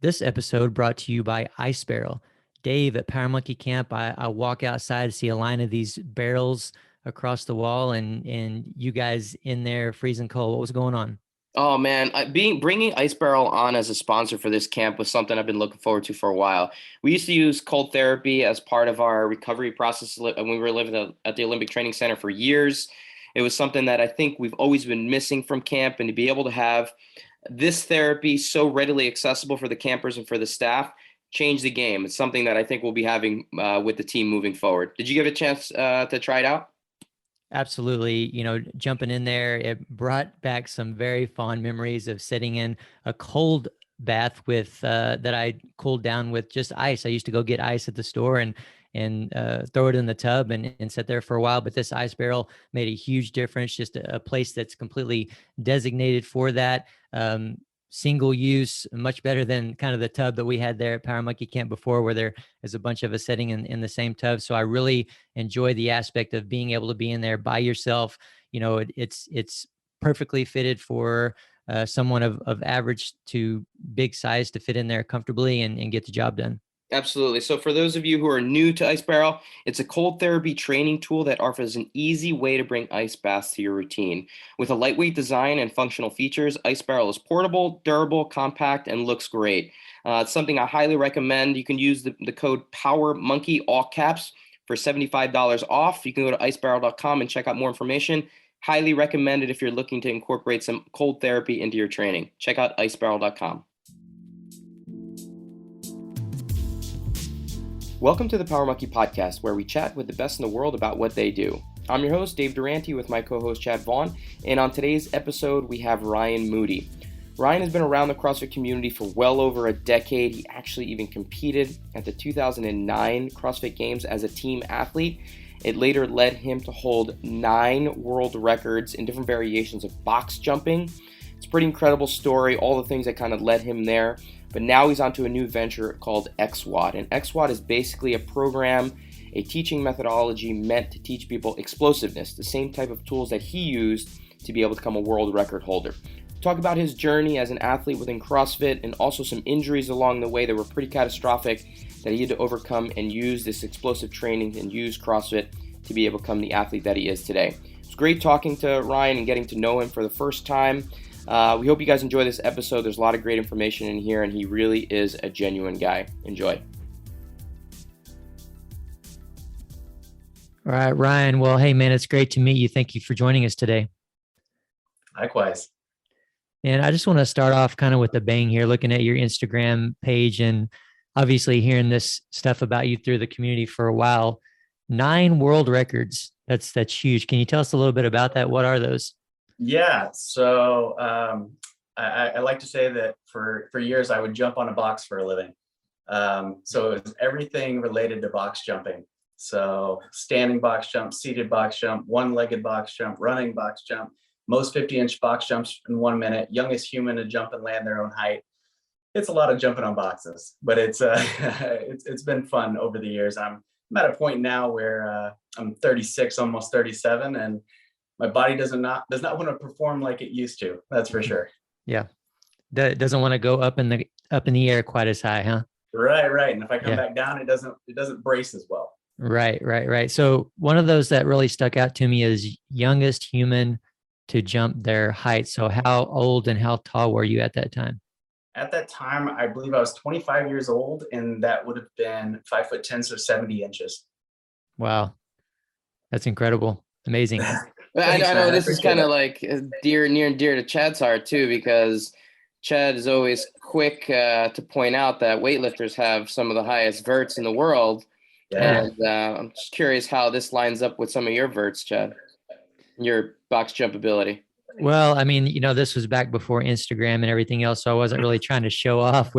This episode brought to you by Ice Barrel. Dave at Power Monkey Camp, I walk outside to see a line of these barrels across the wall, and you guys in there freezing cold. What was going on? Oh man, bringing Ice Barrel on as a sponsor for this camp was something I've been looking forward to for a while. We used to use cold therapy as part of our recovery process when we were living at the Olympic Training Center for years. It was something that I think we've always been missing from camp, and to be able to have this therapy so readily accessible for the campers and for the staff changed the game. It's something that I think we'll be having with the team moving forward. Did you give it a chance to try it out? Absolutely. Jumping in there, it brought back some very fond memories of sitting in a cold bath with that I cooled down with just ice. I used to go get ice at the store and throw it in the tub and sit there for a while. But this ice barrel made a huge difference. Just a place that's completely designated for that. Single use, much better than kind of the tub that we had there at Power Monkey Camp before, where there is a bunch of us sitting in the same tub. So I really enjoy the aspect of being able to be in there by yourself. It's perfectly fitted for someone of average to big size to fit in there comfortably and get the job done. Absolutely. So for those of you who are new to Ice Barrel, it's a cold therapy training tool that offers an easy way to bring ice baths to your routine. With a lightweight design and functional features, Ice Barrel is portable, durable, compact, and looks great. It's something I highly recommend. You can use the code POWERMONKEY, all caps, for $75 off. You can go to icebarrel.com and check out more information. Highly recommended if you're looking to incorporate some cold therapy into your training. Check out icebarrel.com. Welcome to the Power Monkey Podcast, where we chat with the best in the world about what they do. I'm your host, Dave Durante, with my co-host, Chad Vaughn, and on today's episode, we have Ryan Moody. Ryan has been around the CrossFit community for well over a decade. He actually even competed at the 2009 CrossFit Games as a team athlete. It later led him to hold 9 world records in different variations of box jumping. It's a pretty incredible story, all the things that kind of led him there. But now he's onto a new venture called XWOD. And XWOD is basically a program, a teaching methodology meant to teach people explosiveness, the same type of tools that he used to be able to become a world record holder. Talk about his journey as an athlete within CrossFit and also some injuries along the way that were pretty catastrophic that he had to overcome and use this explosive training and use CrossFit to be able to become the athlete that he is today. It's great talking to Ryan and getting to know him for the first time. We hope you guys enjoy this episode. There's a lot of great information in here, and he really is a genuine guy. Enjoy. All right, Ryan. Well, hey, man, it's great to meet you. Thank you for joining us today. Likewise. And I just want to start off kind of with a bang here, looking at your Instagram page and obviously hearing this stuff about you through the community for a while. 9 world records. That's huge. Can you tell us a little bit about that? What are those? Yeah, so I like to say that for years I would jump on a box for a living. So it was everything related to box jumping. So standing box jump, seated box jump, one-legged box jump, running box jump, most 50-inch box jumps in 1 minute, youngest human to jump and land their own height. It's a lot of jumping on boxes, but it's been fun over the years. I'm at a point now where I'm 36, almost 37, and my body does not want to perform like it used to. That's for sure. Yeah, that doesn't want to go up in the air quite as high, huh? Right. And if I come back down, it doesn't brace as well. Right. So one of those that really stuck out to me is youngest human to jump their height. So how old and how tall were you at that time? At that time, I believe I was 25 years old, and that would have been 5'10", so 70 inches. Wow, that's incredible, amazing. I know this is kind of like near and dear to Chad's heart too, because Chad is always quick to point out that weightlifters have some of the highest verts in the world. Yeah. And I'm just curious how this lines up with some of your verts, Chad, your box jump ability. Well, I mean, this was back before Instagram and everything else, so I wasn't really trying to show off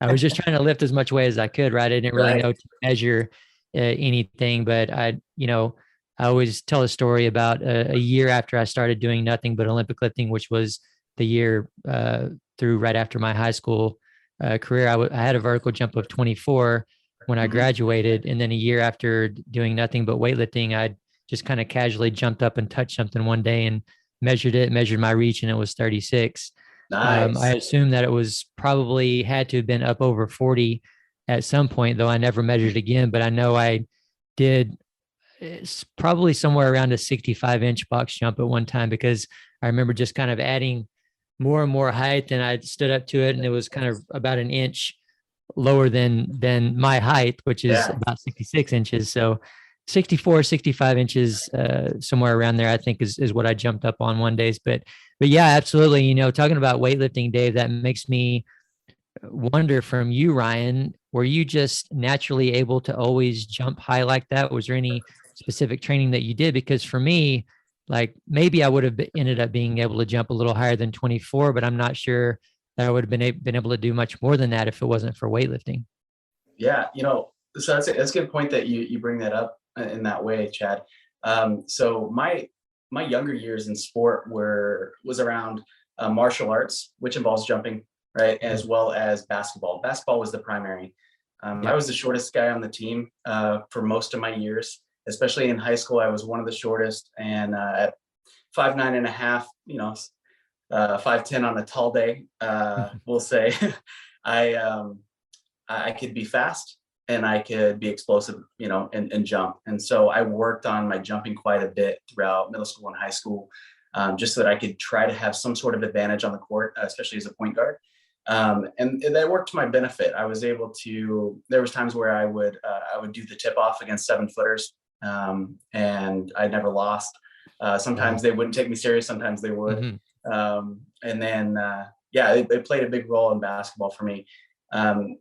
I was just trying to lift as much weight as I could, right? I didn't really know to measure anything, but I always tell a story about a year after I started doing nothing but Olympic lifting, which was the year through right after my high school career. I had a vertical jump of 24 when I graduated. And then a year after doing nothing but weightlifting, I just kind of casually jumped up and touched something one day and measured my reach, and it was 36. Nice. I assume that it was probably had to have been up over 40 at some point, though I never measured again. But I know I did. It's probably somewhere around a 65-inch box jump at one time, because I remember just kind of adding more and more height, and I stood up to it, and it was kind of about an inch lower than my height, which is Yeah. about 66 inches. So 64, 65 inches, somewhere around there, I think is what I jumped up on one days. But yeah, absolutely. Talking about weightlifting, Dave, that makes me wonder from you, Ryan, were you just naturally able to always jump high like that? Was there any specific training that you did? Because for me, like maybe I would have ended up being able to jump a little higher than 24, but I'm not sure that I would have been able to do much more than that if it wasn't for weightlifting. Yeah. So that's a good point that you bring that up in that way, Chad. So my younger years in sport was around martial arts, which involves jumping, right, as well as basketball. Basketball was the primary. I was the shortest guy on the team for most of my years, especially in high school. I was one of the shortest, and at 5'9.5", 5'10" on a tall day, we'll say, I could be fast and I could be explosive, and jump. And so I worked on my jumping quite a bit throughout middle school and high school, just so that I could try to have some sort of advantage on the court, especially as a point guard. And that worked to my benefit. I was able to, there was times where I would do the tip off against 7-footers, and I never lost. Sometimes they wouldn't take me serious. Sometimes they would. Mm-hmm. And then, it played a big role in basketball for me. And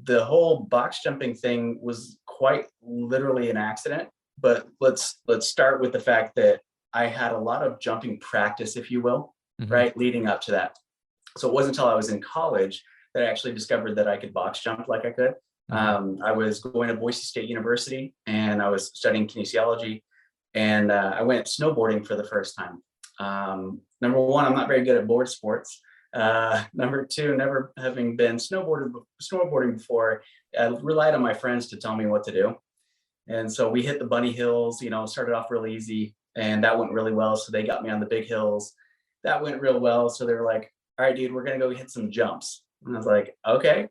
the whole box jumping thing was quite literally an accident, but let's start with the fact that I had a lot of jumping practice, if you will, right, leading up to that. So it wasn't until I was in college that I actually discovered that I could box jump like I could. I was going to Boise State University, and I was studying kinesiology, and I went snowboarding for the first time. Number one, I'm not very good at board sports. Number two, never having been snowboarding before, I relied on my friends to tell me what to do. And so we hit the bunny hills, started off really easy, and that went really well. So they got me on the big hills. That went real well. So they were like, all right, dude, we're going to go hit some jumps. And I was like, okay.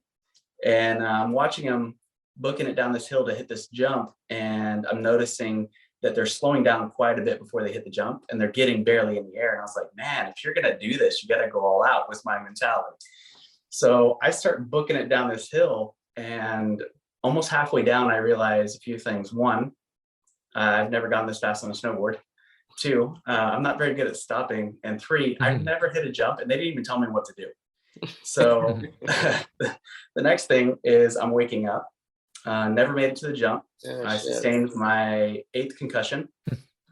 And I'm watching them booking it down this hill to hit this jump. And I'm noticing that they're slowing down quite a bit before they hit the jump, and they're getting barely in the air. And I was like, man, if you're going to do this, you got to go all out, with my mentality. So I start booking it down this hill, and almost halfway down, I realized a few things. One, I've never gone this fast on a snowboard. Two, I'm not very good at stopping. And three, I've never hit a jump, and they didn't even tell me what to do. So the next thing is I'm waking up. Never made it to the jump. I sustained my 8th concussion.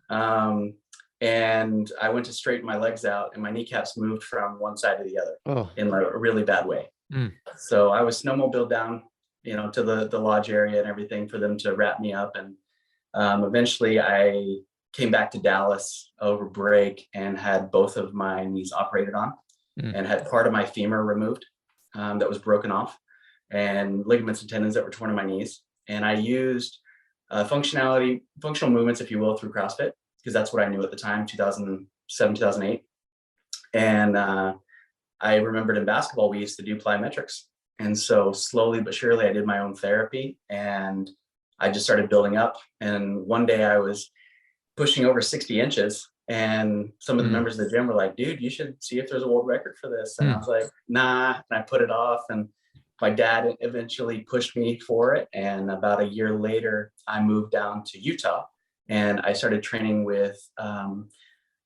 And I went to straighten my legs out, and my kneecaps moved from one side to the other in a really bad way. So I was snowmobiled down, to the lodge area and everything for them to wrap me up. And eventually I came back to Dallas over break and had both of my knees operated on, and had part of my femur removed that was broken off, and ligaments and tendons that were torn in my knees. And I used functional movements, if you will, through CrossFit, because that's what I knew at the time, 2007, 2008. And I remembered in basketball, we used to do plyometrics. And so slowly but surely, I did my own therapy, and I just started building up. And one day I was pushing over 60 inches. And some of the members of the gym were like, dude, you should see if there's a world record for this. And I was like, nah. And I put it off. And my dad eventually pushed me for it. And about a year later, I moved down to Utah, and I started training with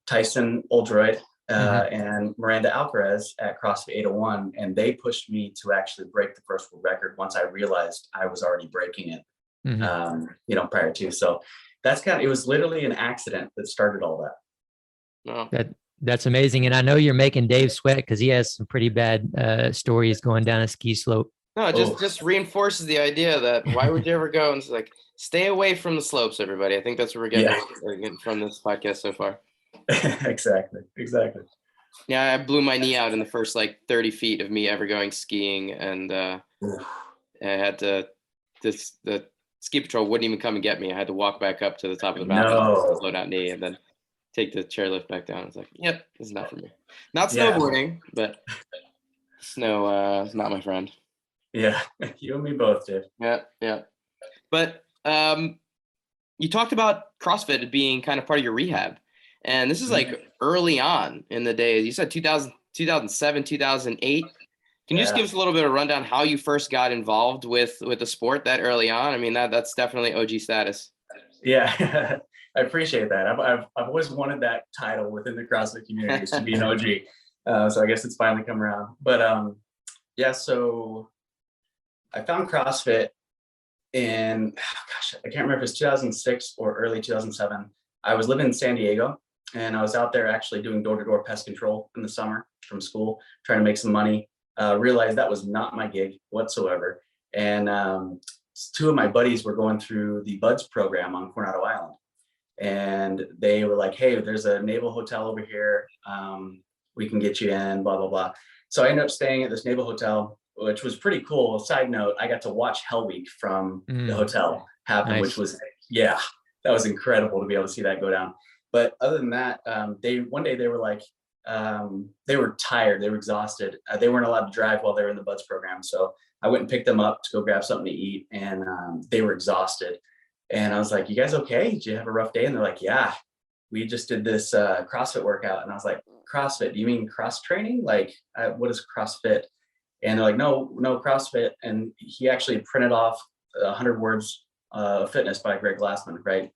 Tyson Oldroyd and Miranda Alcaraz at CrossFit 801. And they pushed me to actually break the first world record once I realized I was already breaking it, prior to. So it was literally an accident that started all that. Wow. That's amazing. And I know you're making Dave sweat, because he has some pretty bad stories going down a ski slope. No, it just reinforces the idea that why would you ever go? And it's like, stay away from the slopes, everybody. I think that's what we're getting from this podcast so far. Exactly. Yeah, I blew my knee out in the first 30 feet of me ever going skiing, and I had to. The ski patrol wouldn't even come and get me. I had to walk back up to the top of the mountain with a blown out knee, and then take the chairlift back down. It's like, yep, this is not for me. Not Yeah. snowboarding, but snow is not my friend. Yeah, you and me both, dude. Yeah. But you talked about CrossFit being kind of part of your rehab, and this is like early on in the days. You said 2007, 2008. Can you just give us a little bit of a rundown how you first got involved with the sport that early on? I mean, that's definitely OG status. Yeah, I appreciate that. I've always wanted that title within the CrossFit community, is to be an OG. So I guess it's finally come around. But yeah, so I found CrossFit in, I can't remember if it's 2006 or early 2007. I was living in San Diego, and I was out there actually doing door-to-door pest control in the summer from school, trying to make some money. Realized that was not my gig whatsoever. And two of my buddies were going through the Buds program on Coronado Island. And they were like, hey, there's a naval hotel over here. We can get you in, blah, blah, blah. So I ended up staying at this naval hotel, which was pretty cool. Side note, I got to watch Hell Week from the hotel happen, nice. Which was, yeah, that was incredible to be able to see that go down. But other than that, one day they were like, they were tired, they were exhausted. They weren't allowed to drive while they were in the Buds program. So I went and picked them up to go grab something to eat, and they were exhausted. And I was like, you guys okay? Did you have a rough day? And they're like, yeah, we just did this CrossFit workout. And I was like, CrossFit, do you mean cross training? Like, what is CrossFit? And they're like, no, CrossFit. And he actually printed off 100 words of fitness by Greg Glassman, right?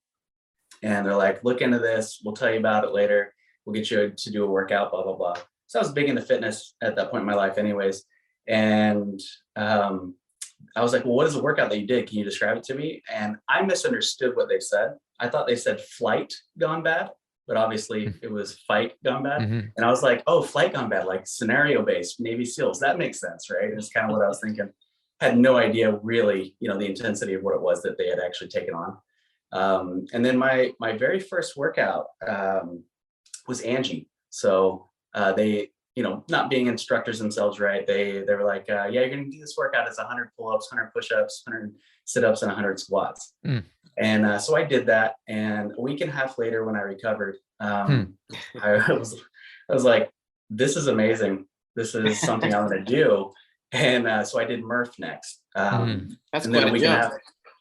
And they're like, look into this. We'll tell you about it later. We'll get you to do a workout, blah, blah, blah. So I was big into fitness at that point in my life anyways. And I was like, well, what is the workout that you did? Can you describe it to me? And I misunderstood what they said. I thought they said flight gone bad, but obviously it was fight gone bad. Mm-hmm. And I was like, oh, flight gone bad, like scenario-based Navy SEALs. That makes sense, right? It's kind of what I was thinking. Had no idea really, the intensity of what it was that they had actually taken on. And then my very first workout was Angie. So they, not being instructors themselves, right? They were like, yeah, you're going to do this workout. It's 100 pull-ups, 100 push-ups, 100 sit-ups, and 100 squats. And so I did that. And a week and a half later, when I recovered, I was like, this is amazing. This is something I'm going to do. And so I did Murph next. That's and then a week and a half.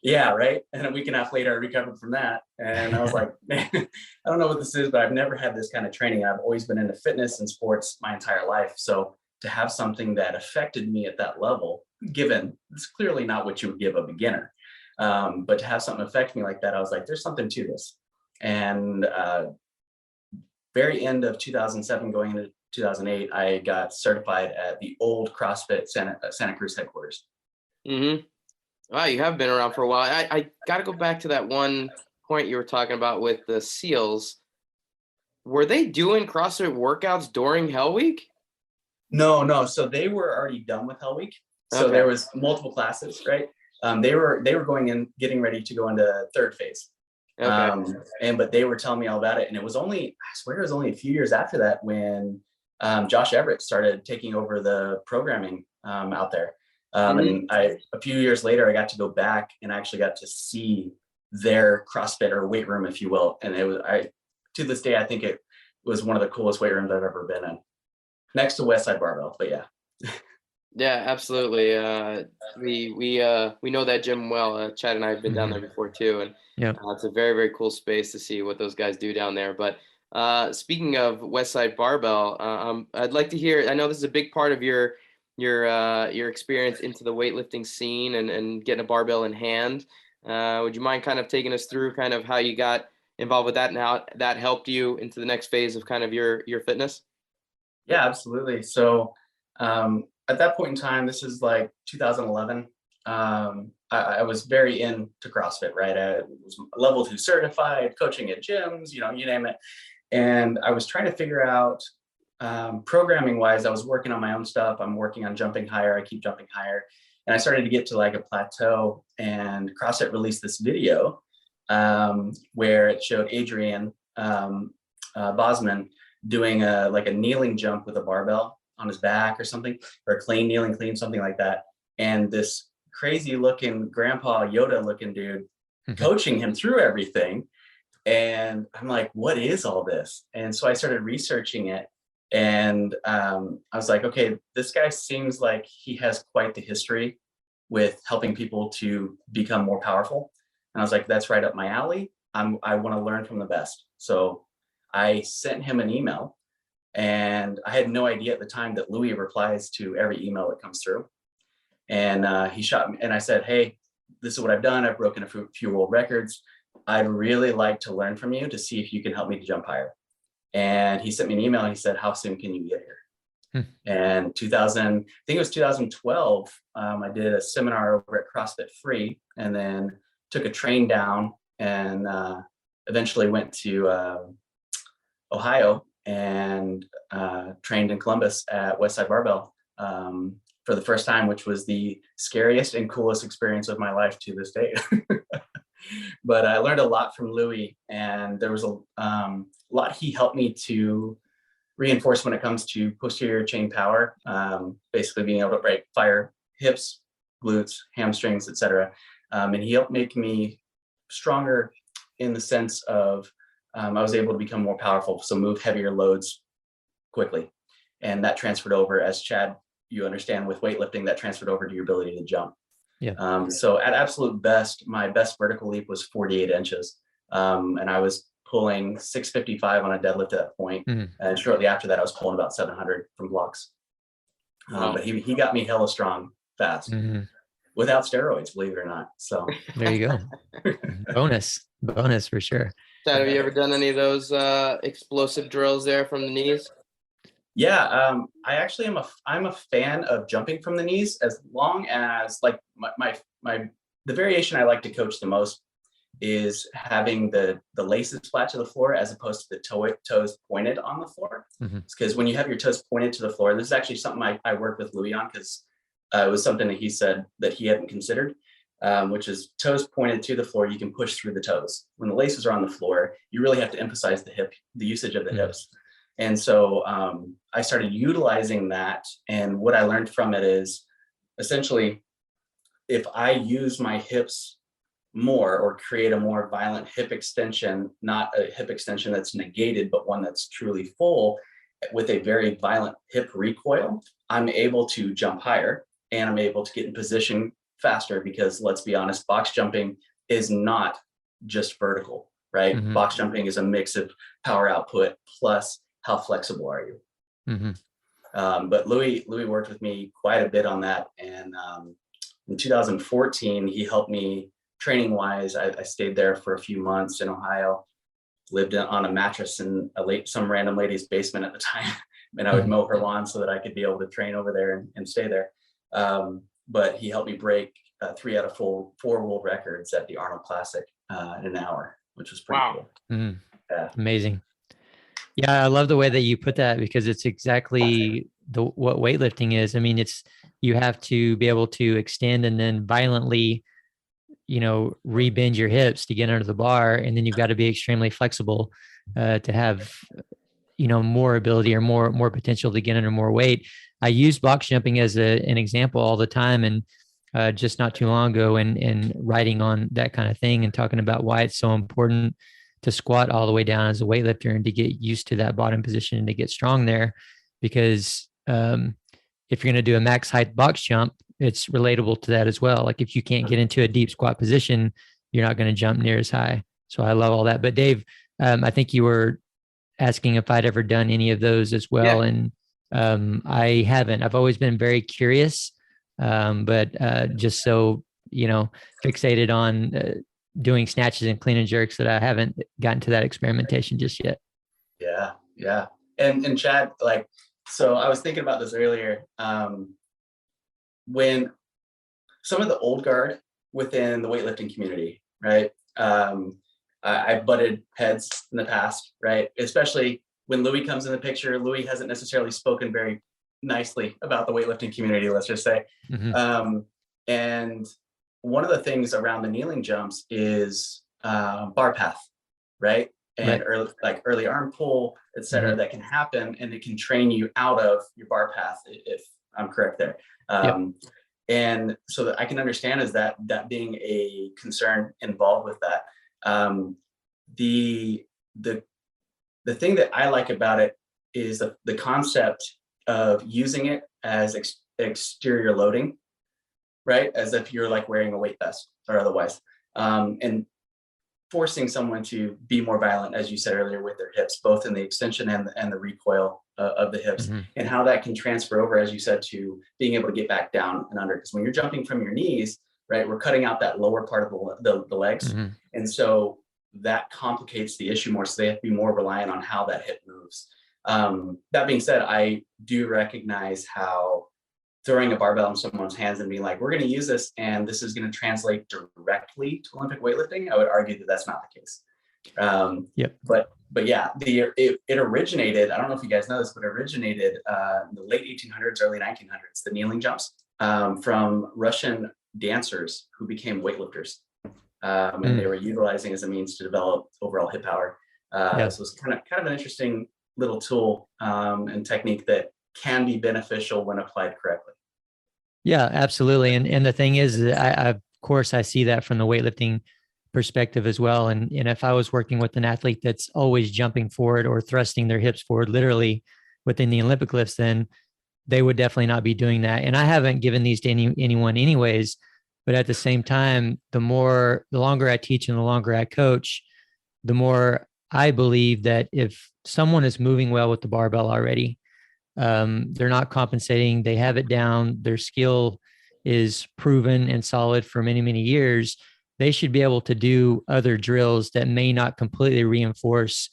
Yeah, right. And a week and a half later, I recovered from that. And I was like, man, I don't know what this is, but I've never had this kind of training. I've always been into fitness and sports my entire life. So to have something that affected me at that level, given it's clearly not what you would give a beginner, but to have something affect me like that, I was like, there's something to this. And very end of 2007, going into 2008, I got certified at the old CrossFit Santa Cruz headquarters. Mm-hmm. Wow, you have been around for a while. I got to go back to that one point you were talking about with the SEALs. Were they doing CrossFit workouts during Hell Week? No. So they were already done with Hell Week. So there was multiple classes, right? They were going in, getting ready to go into third phase. But they were telling me all about it. And it was only, I swear it was only a few years after that when Josh Everett started taking over the programming out there. And a few years later, I got to go back and actually got to see their CrossFit or weight room, if you will. And it was, to this day, I think it was one of the coolest weight rooms I've ever been in, next to Westside Barbell. But yeah. Yeah, absolutely. We know that gym well. Chad and I have been down there before too, and it's a very, very cool space to see what those guys do down there. But speaking of Westside Barbell, I'd like to hear. I know this is a big part of your experience into the weightlifting scene and getting a barbell in hand. Would you mind kind of taking us through kind of how you got involved with that and how that helped you into the next phase of kind of your fitness? Yeah, absolutely. So at that point in time, this is like 2011. I was very into CrossFit, right? I was level 2 certified, coaching at gyms, you name it. And I was trying to figure out programming wise, I was working on my own stuff. I'm working on jumping higher. I keep jumping higher. And I started to get to like a plateau, and CrossFit released this video where it showed Adrian Bosman doing a kneeling jump with a barbell on his back or something, or a kneeling clean, something like that. And this crazy looking grandpa Yoda looking dude coaching him through everything. And I'm like, what is all this? And so I started researching it. And I was like, okay, this guy seems like he has quite the history with helping people to become more powerful. And I was like, that's right up my alley. I want to learn from the best. So I sent him an email, and I had no idea at the time that Louis replies to every email that comes through. And he shot me, and I said, hey, this is what I've done. I've broken a few world records. I'd really like to learn from you to see if you can help me to jump higher. And he sent me an email and he said, how soon can you get here? And I think it was 2012, I did a seminar over at CrossFit Free, and then took a train down, and eventually went to Ohio and trained in Columbus at Westside Barbell for the first time, which was the scariest and coolest experience of my life to this day. But I learned a lot from Louis, and there was a lot he helped me to reinforce when it comes to posterior chain power, basically being able to fire hips, glutes, hamstrings, etc. And he helped make me stronger in the sense of I was able to become more powerful, so move heavier loads quickly. And that transferred over, as Chad, you understand, with weightlifting, that transferred over to your ability to jump. Yeah. So at absolute best, my best vertical leap was 48 inches. And I was pulling 655 on a deadlift at that point. And shortly after that, I was pulling about 700 from blocks. Wow. But he got me hella strong fast without steroids, believe it or not. So there you go. bonus for sure. Chad, have you ever done any of those explosive drills there from the knees? Yeah, I actually I'm a fan of jumping from the knees, as long as, like, the variation I like to coach the most is having the laces flat to the floor as opposed to the toes pointed on the floor. Because when you have your toes pointed to the floor, this is actually something I worked with Louis on, because it was something that he said that he hadn't considered, which is toes pointed to the floor, you can push through the toes. When the laces are on the floor, you really have to emphasize the usage of the hips. And so I started utilizing that. And what I learned from it is, essentially, if I use my hips more, or create a more violent hip extension, not a hip extension that's negated, but one that's truly full, with a very violent hip recoil, I'm able to jump higher, and I'm able to get in position faster, because let's be honest, box jumping is not just vertical, right? Box jumping is a mix of power output plus how flexible are you. But Louis worked with me quite a bit on that. And in 2014, he helped me training wise. I stayed there for a few months in Ohio, lived on a mattress in some random lady's basement at the time. And I would mow her lawn so that I could be able to train over there and stay there. But he helped me break 3 out of 4 world records at the Arnold Classic in an hour, which was pretty cool. Yeah. Amazing. Yeah, I love the way that you put that, because it's exactly what weightlifting is. I mean, you have to be able to extend and then violently, rebend your hips to get under the bar, and then you've got to be extremely flexible to have, more ability or more potential to get under more weight. I use box jumping as an example all the time, and just not too long ago, and writing on that kind of thing and talking about why it's so important to squat all the way down as a weightlifter and to get used to that bottom position and to get strong there. Because if you're going to do a max height box jump, it's relatable to that as well. Like, if you can't get into a deep squat position, you're not going to jump near as high. So I love all that. But Dave, I think you were asking if I'd ever done any of those as well. Yeah. And I haven't. I've always been very curious, but just so, fixated on doing snatches and clean and jerks that I haven't gotten to that experimentation just yet. Yeah. And Chad, so I was thinking about this earlier. When some of the old guard within the weightlifting community, right? I butted heads in the past, right? Especially when Louis comes in the picture. Louis hasn't necessarily spoken very nicely about the weightlifting community, let's just say. And one of the things around the kneeling jumps is bar path, right? And early arm pull, et cetera, that can happen, and it can train you out of your bar path, if I'm correct there. And so that I can understand is that being a concern involved with that. the thing that I like about it is the concept of using it as exterior loading, right? As if you're like wearing a weight vest or otherwise, and forcing someone to be more violent, as you said earlier, with their hips, both in the extension and the recoil of the hips, and how that can transfer over, as you said, to being able to get back down and under. Because when you're jumping from your knees, right, we're cutting out that lower part of the legs, and so that complicates the issue more. So they have to be more reliant on how that hip moves. That being said, I do recognize how throwing a barbell in someone's hands and being like, we're going to use this and this is going to translate directly to Olympic weightlifting, I would argue that that's not the case. But yeah, it originated, I don't know if you guys know this, but it originated in the late 1800s, early 1900s, the kneeling jumps, from Russian dancers who became weightlifters. And they were utilizing as a means to develop overall hip power. So it's kind of an interesting little tool and technique that can be beneficial when applied correctly. Yeah, absolutely. And the thing is, of course, I see that from the weightlifting perspective as well. And if I was working with an athlete that's always jumping forward or thrusting their hips forward, literally within the Olympic lifts, then they would definitely not be doing that. And I haven't given these to anyone anyways, but at the same time, the longer I teach and the longer I coach, the more I believe that if someone is moving well with the barbell already, they're not compensating, they have it down, their skill is proven and solid for many, many years, they should be able to do other drills that may not completely reinforce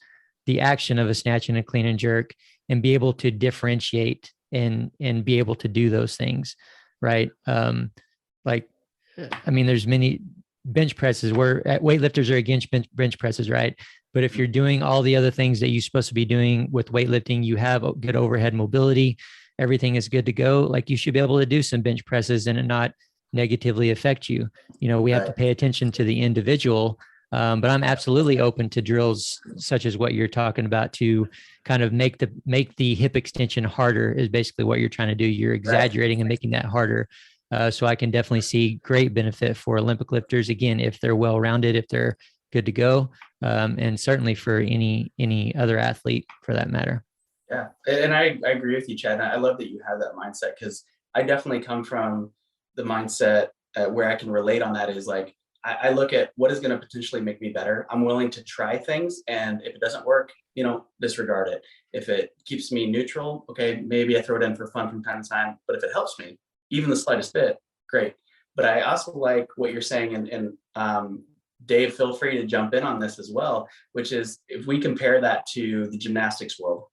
the action of a snatch and a clean and jerk, and be able to differentiate and be able to do those things, right? There's many bench presses where weightlifters are against bench presses, right? But if you're doing all the other things that you're supposed to be doing with weightlifting, you have good overhead mobility, everything is good to go. Like, you should be able to do some bench presses and it not negatively affect you. We have to pay attention to the individual. But I'm absolutely open to drills such as what you're talking about to kind of make the hip extension harder is basically what you're trying to do. You're exaggerating and making that harder. So I can definitely see great benefit for Olympic lifters, again, if they're well-rounded, if they're good to go, and certainly for any other athlete for that matter. Yeah, and I agree with you, Chad. I love that you have that mindset, because I definitely come from the mindset where I can relate on that is like, I look at what is going to potentially make me better. I'm willing to try things, and if it doesn't work, disregard it. If it keeps me neutral, okay, maybe I throw it in for fun from time to time, but if it helps me, even the slightest bit, great. But I also like what you're saying, and Dave, feel free to jump in on this as well, which is if we compare that to the gymnastics world,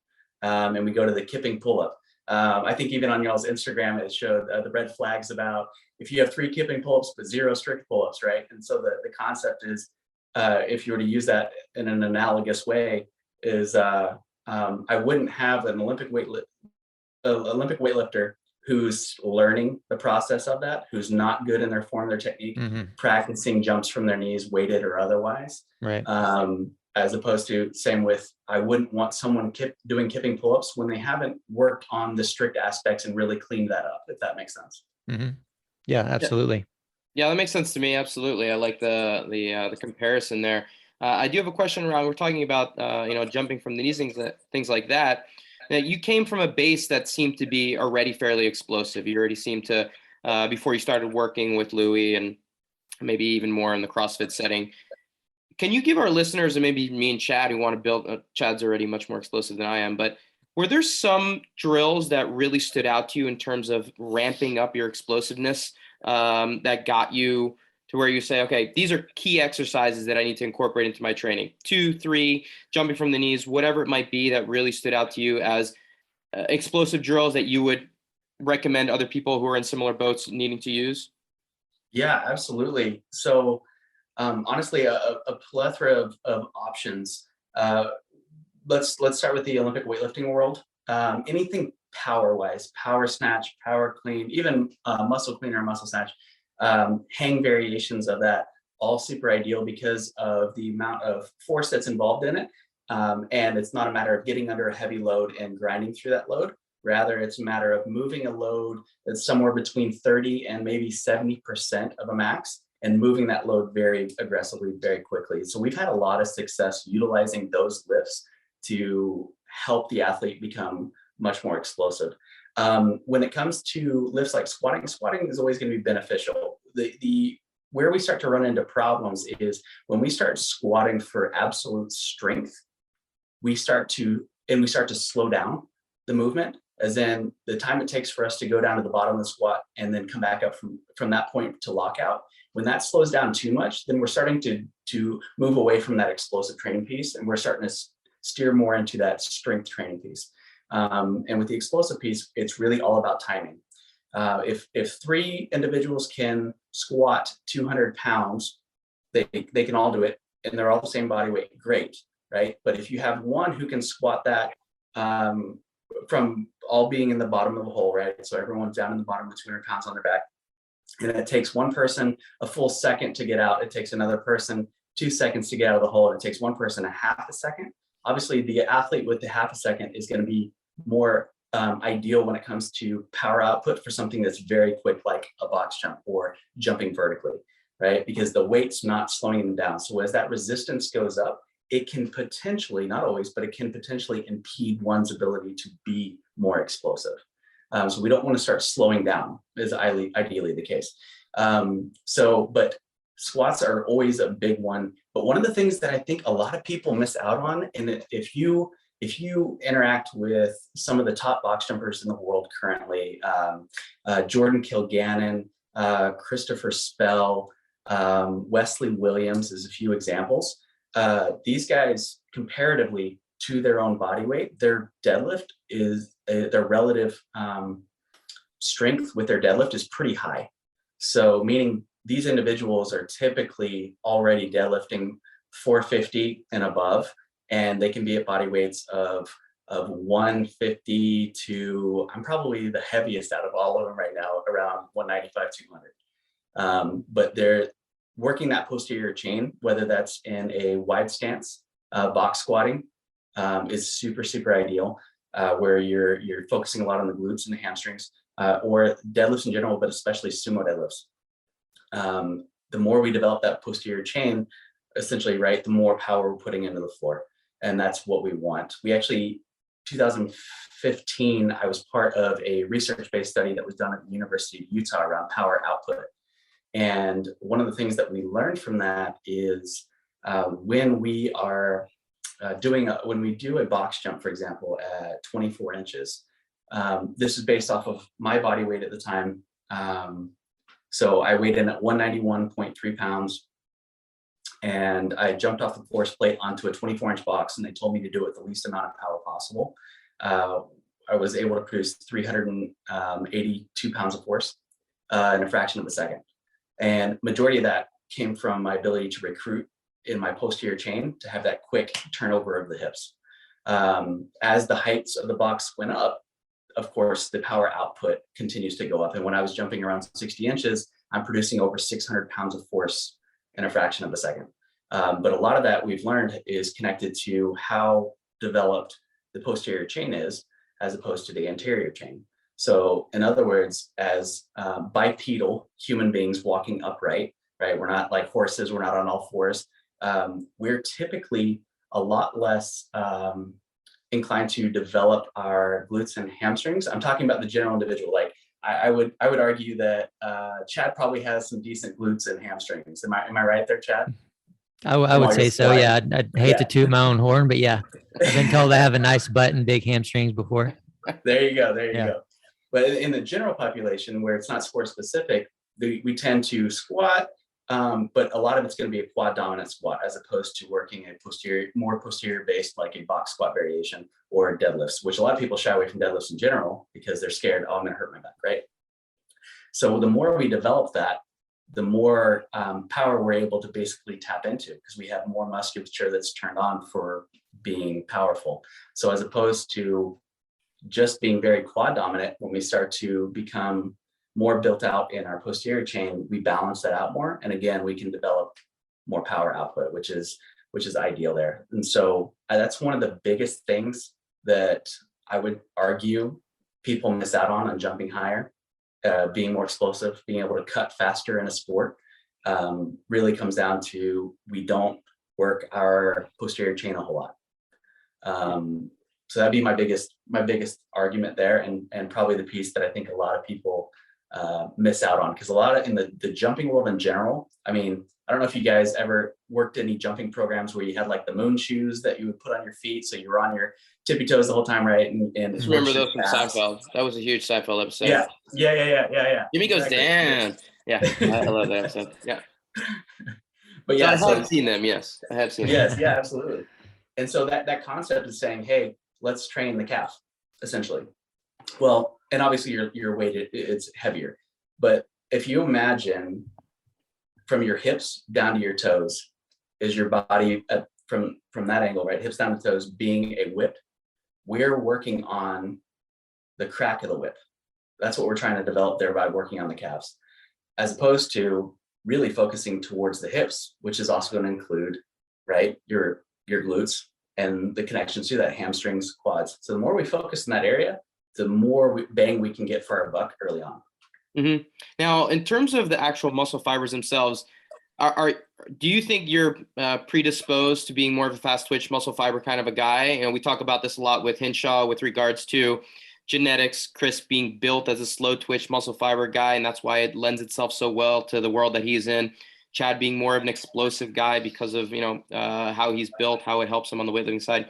and we go to the kipping pull-up. I think even on y'all's Instagram, it showed the red flags about if you have 3 kipping pull-ups but 0 strict pull-ups, right? And so the concept is, if you were to use that in an analogous way, is I wouldn't have an Olympic weightlifter who's learning the process of that, who's not good in their form, their technique, practicing jumps from their knees, weighted or otherwise. Right. As opposed to, same with, I wouldn't want someone doing kipping pull-ups when they haven't worked on the strict aspects and really cleaned that up, if that makes sense. Yeah, absolutely. Yeah, that makes sense to me. Absolutely. I like the comparison there. I do have a question around, we're talking about, jumping from the knees, things like that. Now, you came from a base that seemed to be already fairly explosive. You already seemed to, before you started working with Louis and maybe even more in the CrossFit setting. Can you give our listeners, and maybe me and Chad, who want to build, Chad's already much more explosive than I am, but were there some drills that really stood out to you in terms of ramping up your explosiveness that got you to where you say, okay, these are key exercises that I need to incorporate into my training? 2, 3, jumping from the knees, whatever it might be that really stood out to you as explosive drills that you would recommend other people who are in similar boats needing to use? Yeah, absolutely. So honestly, a plethora of options. Let's start with the Olympic weightlifting world. Anything power-wise, power snatch, power clean, even muscle clean or muscle snatch, hang variations of that, all super ideal because of the amount of force that's involved in it. And it's not a matter of getting under a heavy load and grinding through that load. Rather, it's a matter of moving a load that's somewhere between 30 and maybe 70% of a max, and moving that load very aggressively, very quickly. So we've had a lot of success utilizing those lifts to help the athlete become much more explosive. When it comes to lifts like squatting is always going to be beneficial. Where we start to run into problems is when we start squatting for absolute strength, we start to slow down the movement, as in the time it takes for us to go down to the bottom of the squat and then come back up from that point to lockout. When that slows down too much, then we're starting to move away from that explosive training piece, and we're starting to steer more into that strength training piece. And with the explosive piece, it's really all about timing. If 3 individuals can squat 200 pounds, they can all do it, and they're all the same body weight, great, right? But if you have one who can squat that from all being in the bottom of the hole, right? So everyone's down in the bottom with 200 pounds on their back, and it takes one person a full second to get out. It takes another person 2 seconds to get out of the hole, and it takes one person a half a second. Obviously, the athlete with the half a second is going to be more ideal when it comes to power output for something that's very quick, like a box jump or jumping vertically, right? Because the weight's not slowing them down. So as that resistance goes up, it can potentially, not always, but it can potentially impede one's ability to be more explosive. So we don't want to start slowing down, is ideally the case. But squats are always a big one. But one of the things that I think a lot of people miss out on, and if you interact with some of the top box jumpers in the world currently, Jordan Kilgannon, Christopher Spell, Wesley Williams is a few examples. These guys, comparatively to their own body weight, their deadlift is, their relative strength with their deadlift is pretty high. So meaning these individuals are typically already deadlifting 450 and above, and they can be at body weights of 150 to, I'm probably the heaviest out of all of them right now, around 195, 200. But they're working that posterior chain, whether that's in a wide stance, box squatting is super, super ideal, where you're focusing a lot on the glutes and the hamstrings, or deadlifts in general, but especially sumo deadlifts. The more we develop that posterior chain, essentially, right, the more power we're putting into the floor. And that's what we want. We actually, 2015, I was part of a research-based study that was done at the University of Utah around power output. And one of the things that we learned from that is when we are when we do a box jump, for example, at 24 inches, this is based off of my body weight at the time. So I weighed in at 191.3 pounds, and I jumped off the force plate onto a 24-inch box, and they told me to do it with the least amount of power possible. I was able to produce 382 pounds of force in a fraction of a second. And majority of that came from my ability to recruit in my posterior chain to have that quick turnover of the hips. As the heights of the box went up, of course, the power output continues to go up. And when I was jumping around 60 inches, I'm producing over 600 pounds of force in a fraction of a second. But a lot of that we've learned is connected to how developed the posterior chain is, as opposed to the anterior chain. So in other words, as bipedal human beings walking upright, right? We're not like horses, we're not on all fours. We're typically a lot less inclined to develop our glutes and hamstrings. I'm talking about the general individual. Like I would argue that Chad probably has some decent glutes and hamstrings. Am I right there, Chad? I would say so. Yeah, I'd hate to toot my own horn, but yeah, I've been told I have a nice butt and big hamstrings before. There you go. There you go. But in the general population, where it's not sport specific, we tend to squat, but a lot of it's going to be a quad dominant squat, as opposed to working a more posterior based, like a box squat variation or deadlifts, which a lot of people shy away from deadlifts in general because they're scared, oh, I'm going to hurt my back, right? So the more we develop that, the more power we're able to basically tap into, because we have more musculature that's turned on for being powerful. So as opposed to just being very quad dominant, when we start to become more built out in our posterior chain, we balance that out more. And again, we can develop more power output, which is ideal there. And so that's one of the biggest things that I would argue people miss out on jumping higher, being more explosive, being able to cut faster in a sport. really comes down to we don't work our posterior chain a whole lot. So that'd be my biggest argument there, and probably the piece that I think a lot of people miss out on, because a lot of in the jumping world in general, I mean, I don't know if you guys ever worked any jumping programs where you had like the moon shoes that you would put on your feet, so you were on your tippy toes the whole time, right? And I remember those from Seinfeld. That was a huge Seinfeld episode. Yeah. Jimmy goes down. Yeah, I love that episode. Yeah. But yeah, so I have seen them. Yes, I have seen them. Yes, yeah, absolutely. And so that concept is saying, hey, let's train the calf, essentially. Well, and obviously your weight, it's heavier. But if you imagine from your hips down to your toes, is your body from that angle, right? Hips down to toes being a whip. We're working on the crack of the whip. That's what we're trying to develop there by working on the calves, as opposed to really focusing towards the hips, which is also going to include, right, your glutes and the connections to that, hamstrings, quads. So the more we focus in that area, the more bang we can get for our buck early on. Mm-hmm. Now, in terms of the actual muscle fibers themselves, do you think you're predisposed to being more of a fast twitch muscle fiber kind of a guy? And we talk about this a lot with Hinshaw with regards to genetics, Chris being built as a slow twitch muscle fiber guy, and that's why it lends itself so well to the world that he's in. Chad being more of an explosive guy because of, how he's built, how it helps him on the weightlifting side.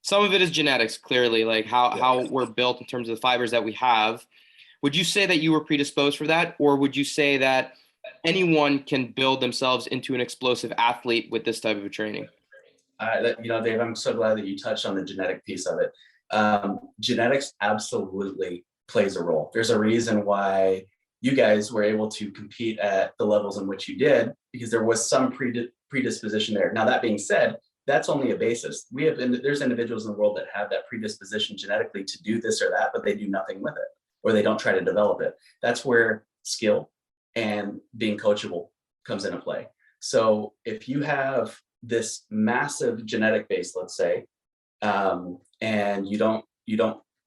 Some of it is genetics, clearly, like how we're built in terms of the fibers that we have. Would you say that you were predisposed for that? Or would you say that anyone can build themselves into an explosive athlete with this type of training? Dave, I'm so glad that you touched on the genetic piece of it. Genetics absolutely plays a role. There's a reason why you guys were able to compete at the levels in which you did, because there was some predisposition there. Now, that being said, that's only a basis. There's individuals in the world that have that predisposition genetically to do this or that, but they do nothing with it, or they don't try to develop it. That's where skill and being coachable comes into play. So if you have this massive genetic base, let's say, and you don't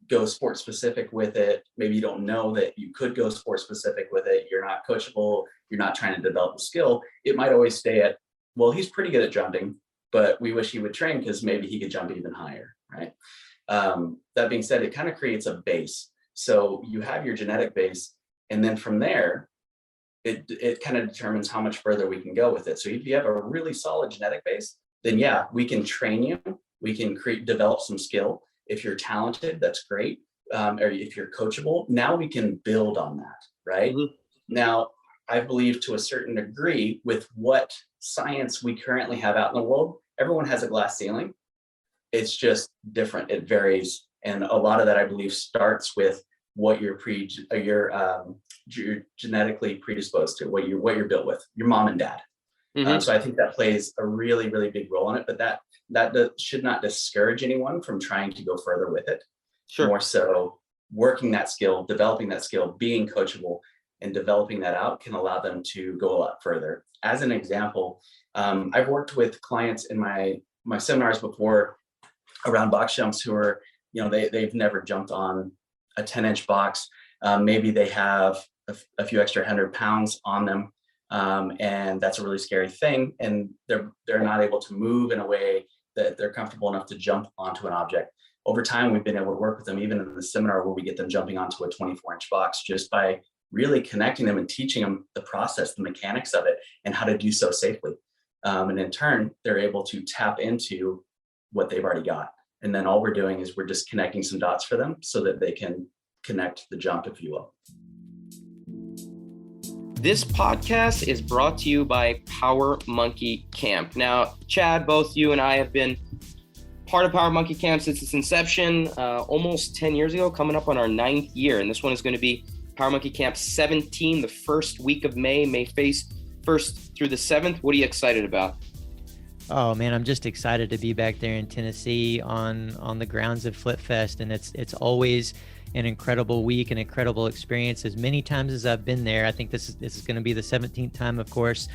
go sport specific with it, maybe you don't know that you could go sport specific with it, you're not coachable, you're not trying to develop the skill, it might always stay at, well, he's pretty good at jumping, but we wish he would train because maybe he could jump even higher, right? That being said, it kind of creates a base. So you have your genetic base, and then from there, it kind of determines how much further we can go with it. So if you have a really solid genetic base, then yeah, we can train you, we can develop some skill. If you're talented, that's great. Or if you're coachable, now we can build on that, right? Mm-hmm. Now, I believe to a certain degree with what science we currently have out in the world, everyone has a glass ceiling. It's just different. It varies. And a lot of that, I believe, starts with what you're genetically predisposed to, what you're built with, your mom and dad. Mm-hmm. So I think that plays a really, really big role in it, but that should not discourage anyone from trying to go further with it. Sure. More so working that skill, developing that skill, being coachable, and developing that out can allow them to go a lot further. As an example, I've worked with clients in my seminars before around box jumps who are, they've never jumped on a 10-inch box. Maybe they have a few extra 100 pounds on them. And that's a really scary thing. And they're not able to move in a way that they're comfortable enough to jump onto an object. Over time, we've been able to work with them, even in the seminar where we get them jumping onto a 24-inch box, just by really connecting them and teaching them the process, the mechanics of it, and how to do so safely. And in turn, they're able to tap into what they've already got. And then all we're doing is we're just connecting some dots for them so that they can connect the jump, if you will. This podcast is brought to you by Power Monkey Camp. Now, Chad, both you and I have been part of Power Monkey Camp since its inception, almost 10 years ago, coming up on our 9th year. And this one is going to be Power Monkey Camp 17, the first week of May 1st through the 7th. What are you excited about? Oh man, I'm just excited to be back there in Tennessee on the grounds of Flip Fest, and it's always an incredible week, an incredible experience. As many times as I've been there, I think this is going to be the 17th time, of course.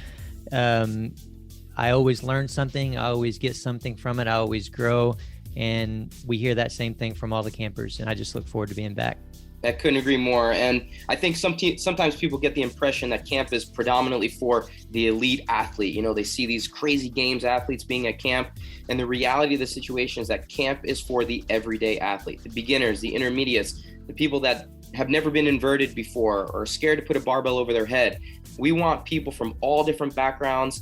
I always learn something. I always get something from it. I always grow, and we hear that same thing from all the campers, and I just look forward to being back. I couldn't agree more. And I think sometimes people get the impression that camp is predominantly for the elite athlete. You know, they see these crazy games athletes being at camp. And the reality of the situation is that camp is for the everyday athlete, the beginners, the intermediates, the people that have never been inverted before or scared to put a barbell over their head. We want people from all different backgrounds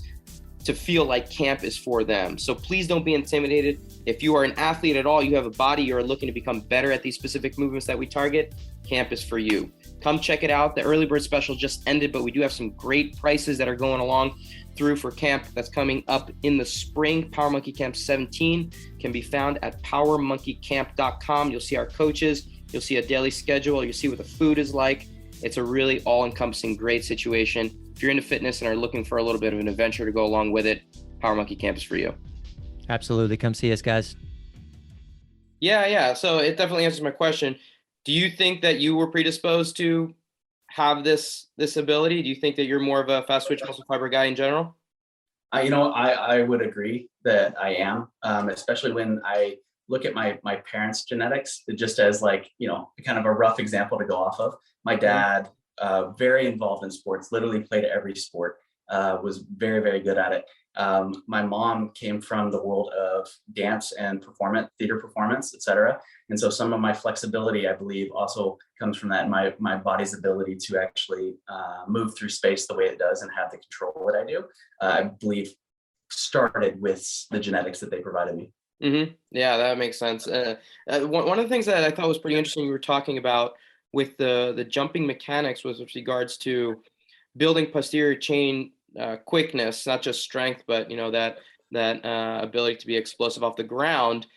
to feel like camp is for them. So please don't be intimidated. If you are an athlete at all, you have a body, you're looking to become better at these specific movements that we target, camp is for you. Come check it out. The early bird special just ended, but we do have some great prices that are going along through for camp that's coming up in the spring. Power Monkey Camp 17 can be found at powermonkeycamp.com. You'll see our coaches, you'll see a daily schedule, you'll see what the food is like. It's a really all-encompassing great situation. If you're into fitness and are looking for a little bit of an adventure to go along with it, Power Monkey Camp is for you. Absolutely. Come see us, guys. Yeah. So it definitely answers my question. Do you think that you were predisposed to have this ability? Do you think that you're more of a fast twitch muscle fiber guy in general? I would agree that I am, especially when I look at my parents' genetics, just as like, kind of a rough example to go off of. My dad, very involved in sports, literally played every sport, was very, very good at it. My mom came from the world of dance and theater performance, etc. And so some of my flexibility, I believe, also comes from that. My body's ability to actually move through space the way it does and have the control that I do, I believe started with the genetics that they provided me. Mm-hmm. Yeah, that makes sense. One of the things that I thought was pretty interesting, you were talking about with the jumping mechanics was with regards to building posterior chain quickness, not just strength, but that ability to be explosive off the ground.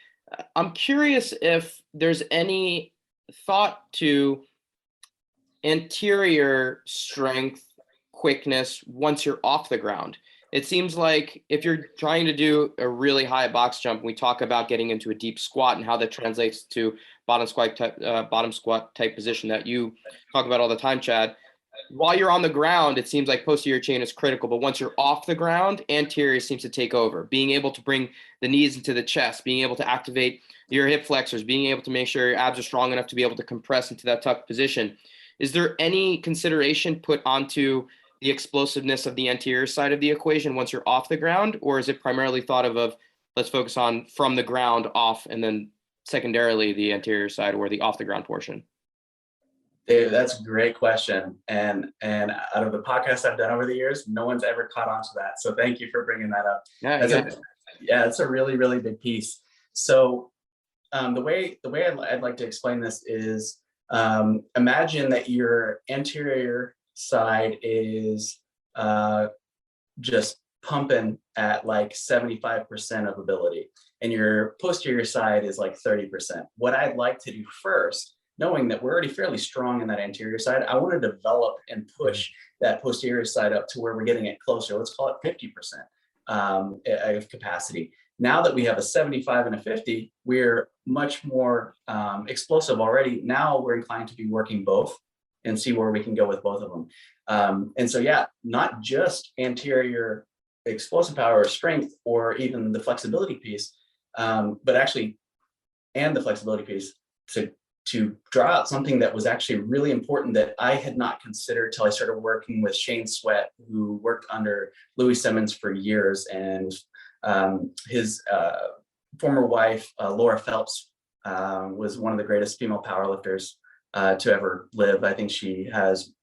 I'm curious if there's any thought to anterior strength quickness once you're off the ground. It seems like if you're trying to do a really high box jump, we talk about getting into a deep squat and how that translates to bottom squat type position that you talk about all the time, Chad. While you're on the ground, it seems like posterior chain is critical, but once you're off the ground, anterior seems to take over. Being able to bring the knees into the chest, being able to activate your hip flexors, being able to make sure your abs are strong enough to be able to compress into that tucked position. Is there any consideration put onto the explosiveness of the anterior side of the equation once you're off the ground, or is it primarily thought of let's focus on from the ground off and then secondarily the anterior side or the off the ground portion? Dave, that's a great question. And out of the podcasts I've done over the years, no one's ever caught on to that. So thank you for bringing that up. It's a really, really big piece. So the way I'd like to explain this is imagine that your anterior side is just pumping at like 75% of ability and your posterior side is like 30%. What I'd like to do first, knowing that we're already fairly strong in that anterior side, I want to develop and push that posterior side up to where we're getting it closer. Let's call it 50% of capacity. Now that we have a 75 and a 50, we're much more explosive already. Now we're inclined to be working both and see where we can go with both of them. And so, not just anterior explosive power or strength or even the flexibility piece, but actually, and the flexibility piece to draw out something that was actually really important that I had not considered till I started working with Shane Sweat, who worked under Louis Simmons for years, and his former wife, Laura Phelps, was one of the greatest female powerlifters to ever live. I think she has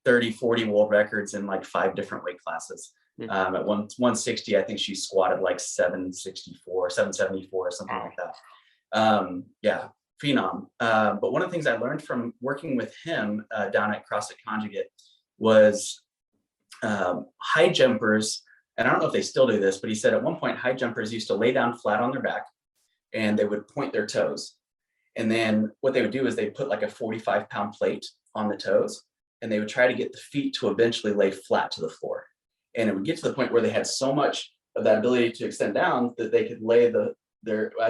30, 40 world records in like 5 different weight classes. At 160, I think she squatted like 764, 774, something like that. Phenom. But one of the things I learned from working with him down at CrossFit Conjugate was high jumpers, and I don't know if they still do this, but he said at one point high jumpers used to lay down flat on their back and they would point their toes. And then what they would do is they'd put like a 45-pound plate on the toes and they would try to get the feet to eventually lay flat to the floor. And it would get to the point where they had so much of that ability to extend down that they could lay as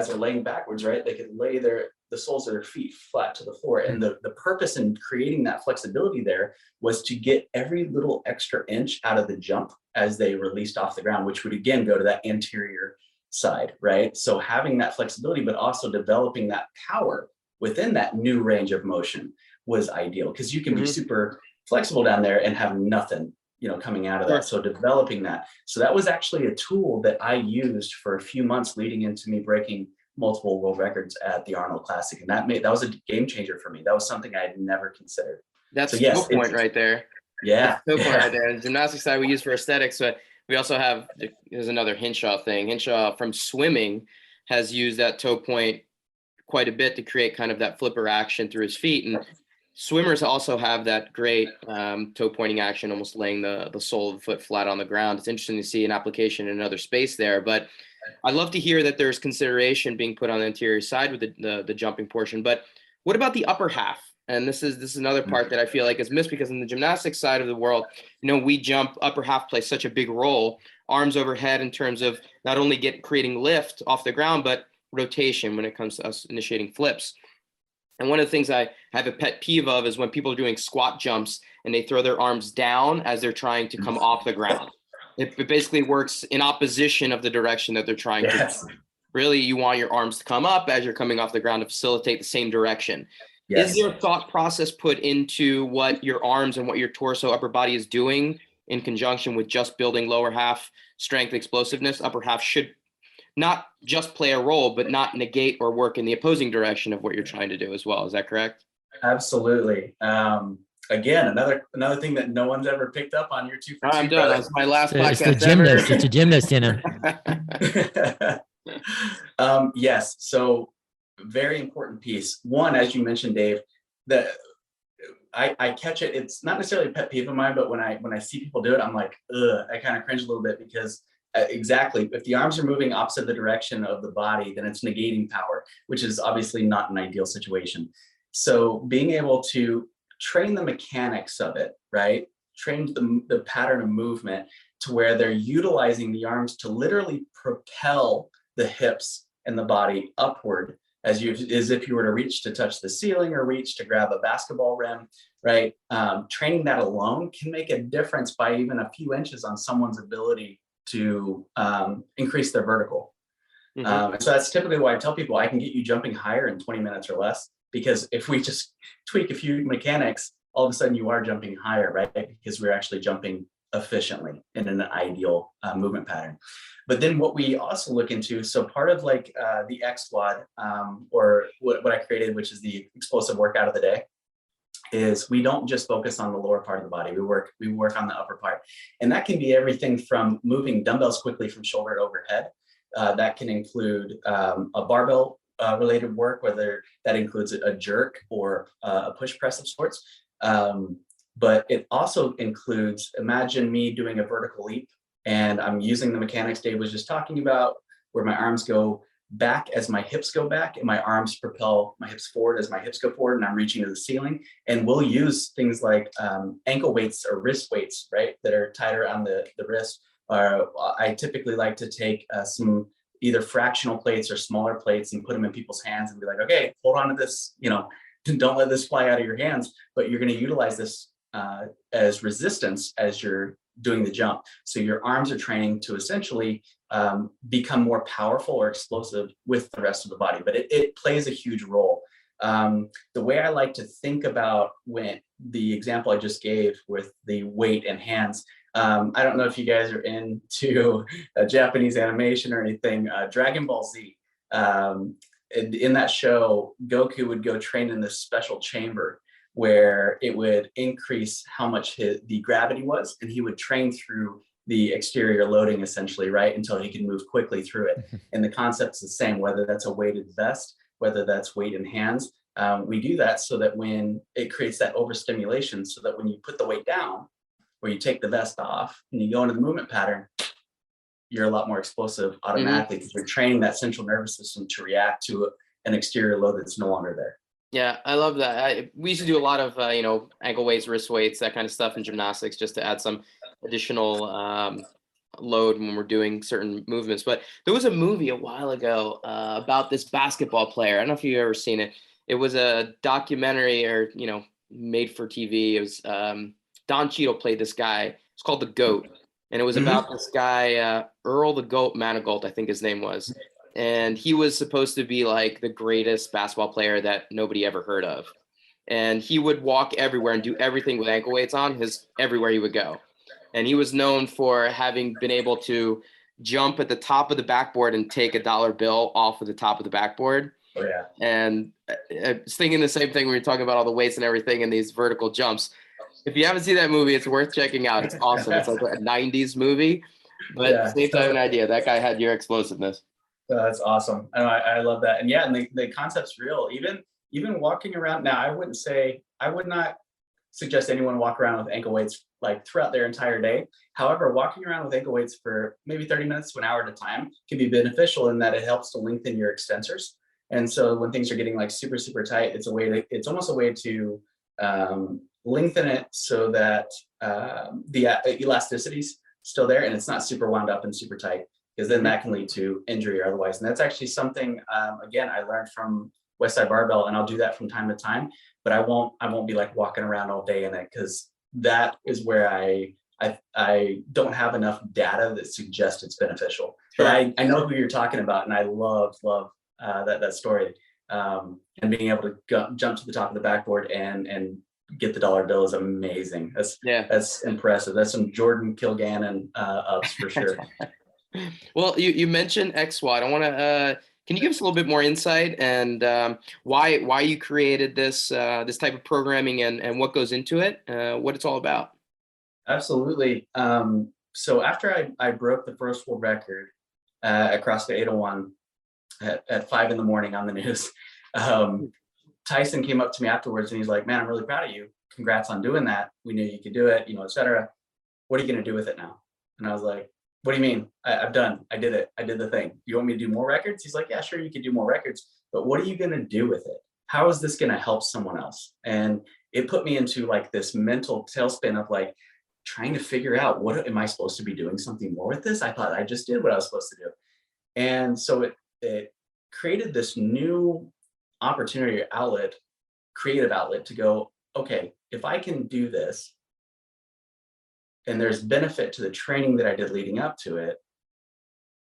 they're laying backwards, right? They could lay the soles of their feet flat to the floor. And the purpose in creating that flexibility there was to get every little extra inch out of the jump as they released off the ground, which would again go to that anterior side, right? So having that flexibility, but also developing that power within that new range of motion was ideal, because you can be Mhm. super flexible down there and have nothing, coming out of that. So developing that. So that was actually a tool that I used for a few months leading into me breaking multiple world records at the Arnold Classic. And that was a game changer for me. That was something I had never considered. That's So the yes, point right there. yeah. That's the point right there. The gymnastics side we use for aesthetics, but we also have, there's another Hinshaw thing. Hinshaw from swimming has used that toe point quite a bit to create kind of that flipper action through his feet. And swimmers also have that great toe pointing action, almost laying the sole of the foot flat on the ground. It's interesting to see an application in another space there, but I'd love to hear that there's consideration being put on the anterior side with the jumping portion. But what about the upper half? And this is another part that I feel like is missed, because in the gymnastics side of the world, we jump, upper half plays such a big role, arms overhead in terms of not only creating lift off the ground, but rotation when it comes to us initiating flips. And one of the things I have a pet peeve of is when people are doing squat jumps and they throw their arms down as they're trying to come off the ground. It basically works in opposition of the direction that they're trying to. Really, you want your arms to come up as you're coming off the ground to facilitate the same direction. Yes. Is there a thought process put into what your arms and what your torso, upper body is doing in conjunction with just building lower half strength, explosiveness? Upper half should not just play a role, but not negate or work in the opposing direction of what you're trying to do as well. Is that correct? Absolutely. Again, another thing that no one's ever picked up on. You're too. I'm done. That's my last podcast. It's the gymnast. It's a gymnast in him. Yes. So very important piece. One, as you mentioned, Dave, that I catch it. It's not necessarily a pet peeve of mine, but when I see people do it, I'm like, ugh, I kind of cringe a little bit, because exactly, if the arms are moving opposite the direction of the body, then it's negating power, which is obviously not an ideal situation. So being able to train the mechanics of it, right? Train the pattern of movement to where they're utilizing the arms to literally propel the hips and the body upward as if you were to reach to touch the ceiling or reach to grab a basketball rim, right? Training that alone can make a difference by even a few inches on someone's ability to increase their vertical. And so that's typically why I tell people I can get you jumping higher in 20 minutes or less, because if we just tweak a few mechanics, all of a sudden you are jumping higher, right? Because we're actually jumping efficiently in an ideal movement pattern. But then what we also look into, so part of like the XWOD, or what I created, which is the explosive workout of the day, is we don't just focus on the lower part of the body. We work on the upper part. And that can be everything from moving dumbbells quickly from shoulder to overhead. That can include a barbell related work, whether that includes a jerk or a push press of sorts. But it also includes, imagine me doing a vertical leap, and I'm using the mechanics Dave was just talking about, where my arms go back as my hips go back, and my arms propel my hips forward as my hips go forward, and I'm reaching to the ceiling. And we'll use things like ankle weights or wrist weights, right, that are tied around the wrist. I typically like to take some either fractional plates or smaller plates and put them in people's hands and be like, okay, hold on to this, don't let this fly out of your hands, but you're going to utilize this as resistance as you're doing the jump. So your arms are training to essentially become more powerful or explosive with the rest of the body, but it plays a huge role. The way I like to think about when the example I just gave with the weight and hands, I don't know if you guys are into Japanese animation or anything, Dragon Ball Z. In that show, Goku would go train in this special chamber where it would increase how much the gravity was, and he would train through the exterior loading essentially, right, until he can move quickly through it. And the concept's the same, whether that's a weighted vest, whether that's weight in hands. We do that so that when it creates that overstimulation, so that when you put the weight down, or you take the vest off and you go into the movement pattern, you're a lot more explosive automatically, because you're training that central nervous system to react to an exterior load that's no longer there. Yeah, I love that. We used to do a lot of, ankle weights, wrist weights, that kind of stuff in gymnastics, just to add some additional load when we're doing certain movements. But there was a movie a while ago about this basketball player. I don't know if you've ever seen it. It was a documentary, or, made for TV. It was Don Cheadle played this guy. It's called The GOAT. And it was about this guy, Earl the Goat Manigault, I think his name was. and he was supposed to be like the greatest basketball player that nobody ever heard of. And he would walk everywhere and do everything with ankle weights on everywhere he would go. And he was known for having been able to jump at the top of the backboard and take a dollar bill off of the top of the backboard. Oh, yeah. And I was thinking the same thing when we were talking about all the weights and everything and these vertical jumps. If you haven't seen that movie, it's worth checking out. It's awesome. It's like a 90s movie, but Yeah. same time, an idea. That guy had your explosiveness. That's awesome. I love that. And yeah, and the concept's real. Even walking around now, I would not suggest anyone walk around with ankle weights like throughout their entire day. However, walking around with ankle weights for maybe 30 minutes to an hour at a time can be beneficial in that it helps to lengthen your extensors. And so when things are getting like super, super tight, it's almost a way to lengthen it so that the elasticity's still there and it's not super wound up and super tight, because then that can lead to injury or otherwise. And that's actually something, again, I learned from Westside Barbell, and I'll do that from time to time, but I won't be like walking around all day in it, because that is where I don't have enough data that suggests it's beneficial. But I know who you're talking about, and I love that story. And being able to jump to the top of the backboard and get the dollar bill is amazing. That's impressive. That's some Jordan Kilgannon ups for sure. Well, you mentioned XWOD. I want to. Can you give us a little bit more insight and why you created this type of programming and what goes into it, what it's all about? Absolutely. So after I broke the first world record at CrossFit 801 at 5 a.m. on the news, Tyson came up to me afterwards and he's like, "Man, I'm really proud of you. Congrats on doing that. We knew you could do it, et cetera. What are you going to do with it now?" And I was like, "What do you mean? I did it. I did the thing. You want me to do more records?" He's like, "Yeah, sure, you could do more records, but what are you going to do with it? How is this going to help someone else?" And it put me into like this mental tailspin of like trying to figure out, what am I supposed to be doing something more with this? I thought I just did what I was supposed to do. And so it created this new opportunity outlet, creative outlet to go, okay, if I can do this and there's benefit to the training that I did leading up to it,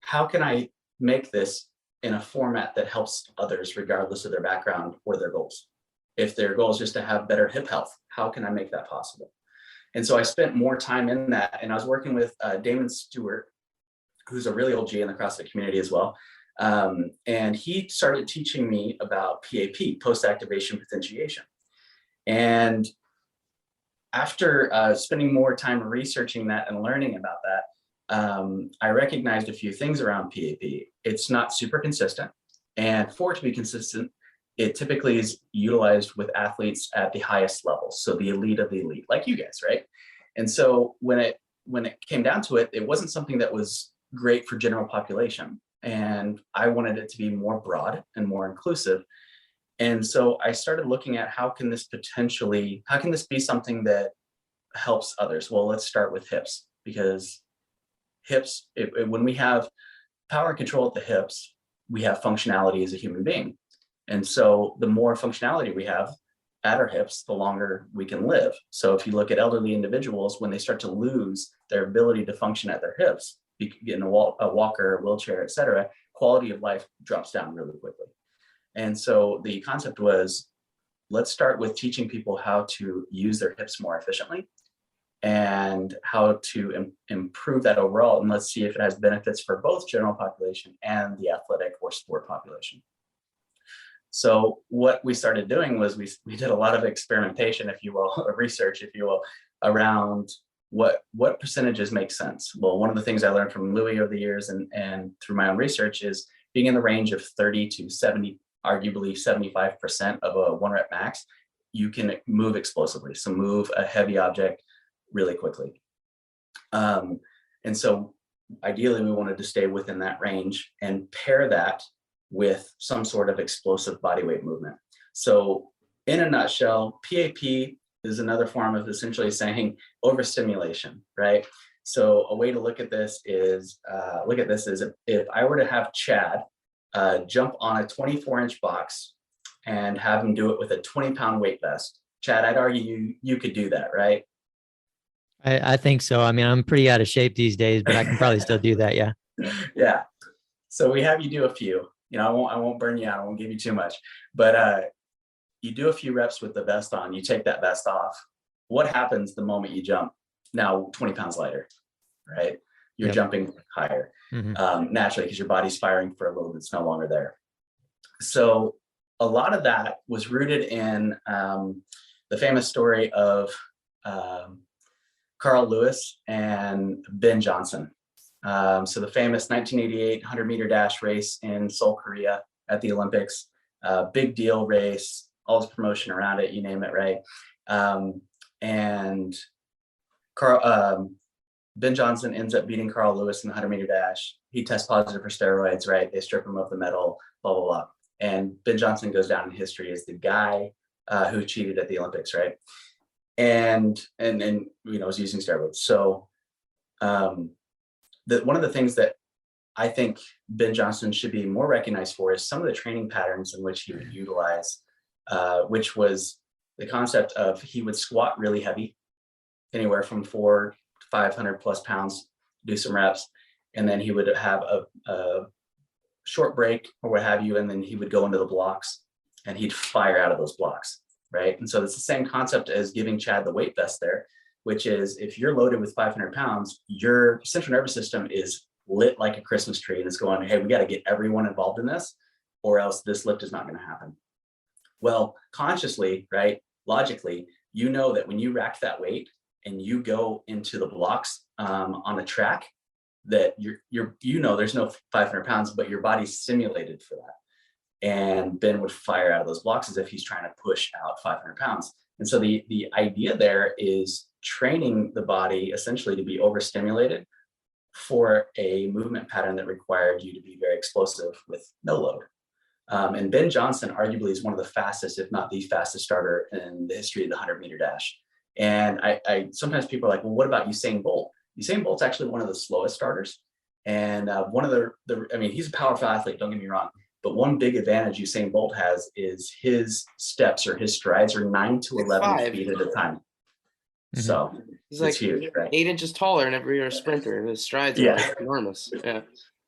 how can I make this in a format that helps others regardless of their background or their goals? If their goal is just to have better hip health, how can I make that possible? And so I spent more time in that, and I was working with Damon Stewart, who's a really old G in the CrossFit community as well. And he started teaching me about PAP, post-activation potentiation. And after spending more time researching that and learning about that, I recognized a few things around PAP. It's not super consistent. And for it to be consistent, it typically is utilized with athletes at the highest levels. So the elite of the elite, like you guys, right? And so when it came down to it, it wasn't something that was great for general population. And I wanted it to be more broad and more inclusive. And so I started looking at how can this be something that helps others? Well, let's start with hips, because hips, when we have power and control at the hips, we have functionality as a human being. And so the more functionality we have at our hips, the longer we can live. So if you look at elderly individuals, when they start to lose their ability to function at their hips, getting a walker, a wheelchair, et cetera, quality of life drops down really quickly. And so the concept was, let's start with teaching people how to use their hips more efficiently and how to improve that overall. And let's see if it has benefits for both general population and the athletic or sport population. So what we started doing was we did a lot of experimentation, if you will, research, if you will, around what percentages make sense. Well, one of the things I learned from Louis over the years and through my own research is being in the range of 30 to 70, arguably 75% of a 1 rep max, you can move explosively. So move a heavy object really quickly. And so ideally we wanted to stay within that range and pair that with some sort of explosive body weight movement. So in a nutshell, PAP is another form of essentially saying overstimulation, right? So a way to look at this is, if I were to have Chad jump on a 24-inch box and have him do it with a 20-pound weight vest. Chad, I'd argue you could do that, right? I think so. I mean, I'm pretty out of shape these days, but I can probably still do that. Yeah. Yeah. So we have you do a few. I won't burn you out. I won't give you too much, but you do a few reps with the vest on. You take that vest off. What happens the moment you jump? Now 20 pounds lighter, right? You're jumping higher naturally because your body's firing for a load that's no longer there. So a lot of that was rooted in the famous story of Carl Lewis and Ben Johnson. So the famous 1988 100-meter dash race in Seoul, Korea at the Olympics, big deal race, all this promotion around it, you name it, right? And Ben Johnson ends up beating Carl Lewis in the 100-meter dash. He tests positive for steroids, right? They strip him of the medal, blah, blah, blah. And Ben Johnson goes down in history as the guy who cheated at the Olympics, right? And was using steroids. So one of the things that I think Ben Johnson should be more recognized for is some of the training patterns in which he would utilize, which was the concept of he would squat really heavy, anywhere from 400 to 500 plus pounds, do some reps, and then he would have a short break or what have you, and then he would go into the blocks and he'd fire out of those blocks, right? And so it's the same concept as giving Chad the weight vest there, which is if you're loaded with 500 pounds, your central nervous system is lit like a Christmas tree and it's going, hey, we got to get everyone involved in this or else this lift is not going to happen. Well, consciously, right, logically, you know that when you rack that weight and you go into the blocks on a track, that there's no 500 pounds, but your body's simulated for that. And Ben would fire out of those blocks as if he's trying to push out 500 pounds. And so the idea there is training the body essentially to be overstimulated for a movement pattern that required you to be very explosive with no load. And Ben Johnson arguably is one of the fastest, if not the fastest starter in the history of the 100-meter dash. And I sometimes people are like, well, what about Usain Bolt? Usain Bolt's actually one of the slowest starters. And one of he's a powerful athlete, don't get me wrong. But one big advantage Usain Bolt has is his steps or his strides are 9 to 11 feet at a time. Mm-hmm. So he's like huge, right? 8 inches taller than every other sprinter. His strides are enormous.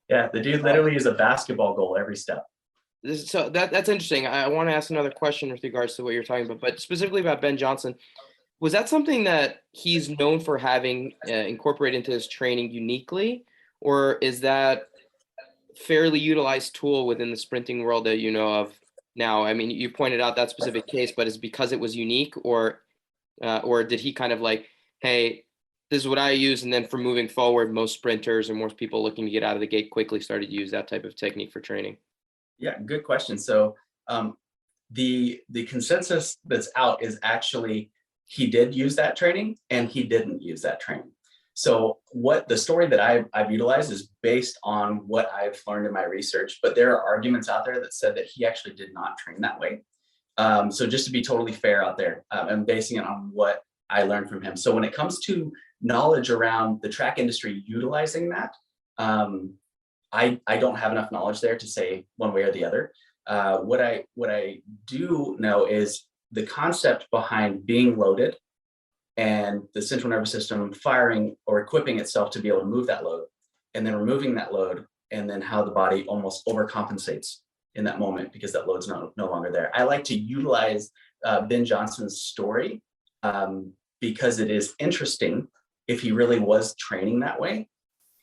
Yeah, the dude literally is a basketball goal every step. So that's interesting. I want to ask another question with regards to what you're talking about, but specifically about Ben Johnson. Was that something that he's known for having incorporated into his training uniquely, or is that fairly utilized tool within the sprinting world that you know of now? I mean, you pointed out that specific case, but is because it was unique, or did he kind of like, hey, this is what I use, and then from moving forward, most sprinters and most people looking to get out of the gate quickly started to use that type of technique for training? Yeah, good question. So the consensus that's out is actually he did use that training and he didn't use that training. So what the story that I've utilized is based on what I've learned in my research, but there are arguments out there that said that he actually did not train that way. So just to be totally fair out there, I'm basing it on what I learned from him. So when it comes to knowledge around the track industry utilizing that, I don't have enough knowledge there to say one way or the other. What I do know is the concept behind being loaded and the central nervous system firing or equipping itself to be able to move that load, and then removing that load, and then how the body almost overcompensates in that moment because that load's no longer there. I like to utilize Ben Johnson's story because it is interesting if he really was training that way,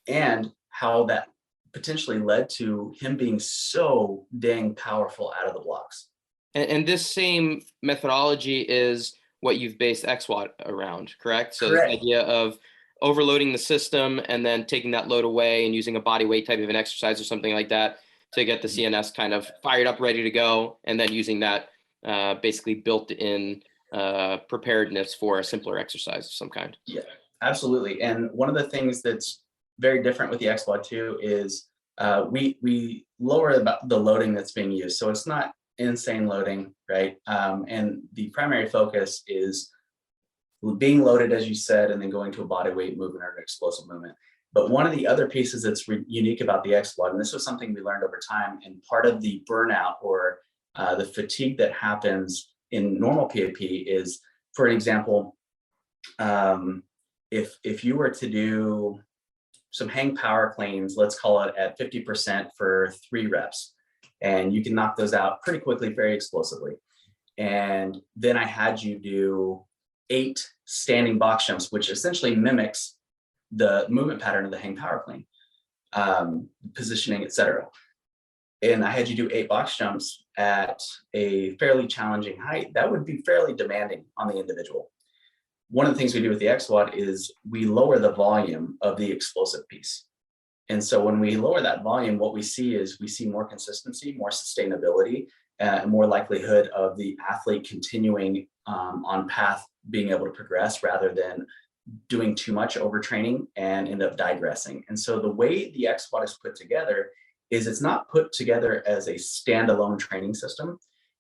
and how that potentially led to him being so dang powerful out of the blocks. And this same methodology is what you've based XWOD around, correct? So Correct. This idea of overloading the system and then taking that load away and using a body weight type of an exercise or something like that to get the CNS kind of fired up, ready to go, and then using that basically built in preparedness for a simpler exercise of some kind. Yeah, absolutely. And one of the things that's very different with the XWOD too is we lower the loading that's being used. So it's not insane loading, right? And the primary focus is being loaded, as you said, and then going to a body weight movement or an explosive movement. But one of the other pieces that's unique about the XWOD, and this was something we learned over time, and part of the burnout or the fatigue that happens in normal PAP is, for an example, if you were to do some hang power cleans, let's call it at 50% for 3 reps. And you can knock those out pretty quickly, very explosively. And then I had you do 8 standing box jumps, which essentially mimics the movement pattern of the hang power clean, positioning, etc. And I had you do 8 box jumps at a fairly challenging height. That would be fairly demanding on the individual. One of the things we do with the XWOD is we lower the volume of the explosive piece. And so when we lower that volume, what we see is we see more consistency, more sustainability, and more likelihood of the athlete continuing on path, being able to progress rather than doing too much overtraining and end up digressing. And so the way the XWOD is put together is it's not put together as a standalone training system.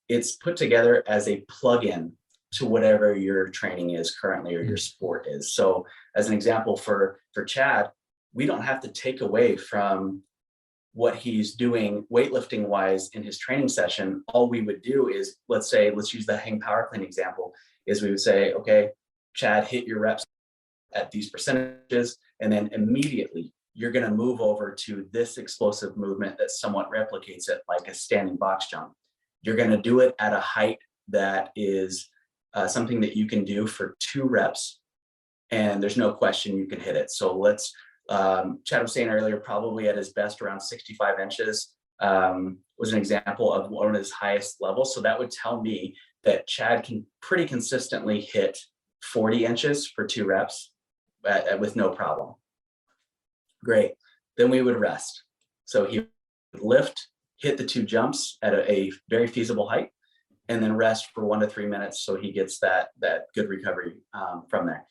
It's put together as a plug-in to whatever your training is currently or your sport is. So as an example for Chad, we don't have to take away from what he's doing weightlifting wise in his training session. All we would do is, let's use the hang power clean example, is we would say, okay, Chad, hit your reps at these percentages, and then immediately you're going to move over to this explosive movement that somewhat replicates it, like a standing box jump. You're going to do it at a height that is something that you can do for 2 reps, and there's no question you can hit it. So let's, Chad was saying earlier, probably at his best around 65 inches was an example of one of his highest levels. So that would tell me that Chad can pretty consistently hit 40 inches for 2 reps with no problem. Great. Then we would rest. So he would lift, hit the 2 jumps at a very feasible height, and then rest for 1 to 3 minutes so he gets that good recovery from there.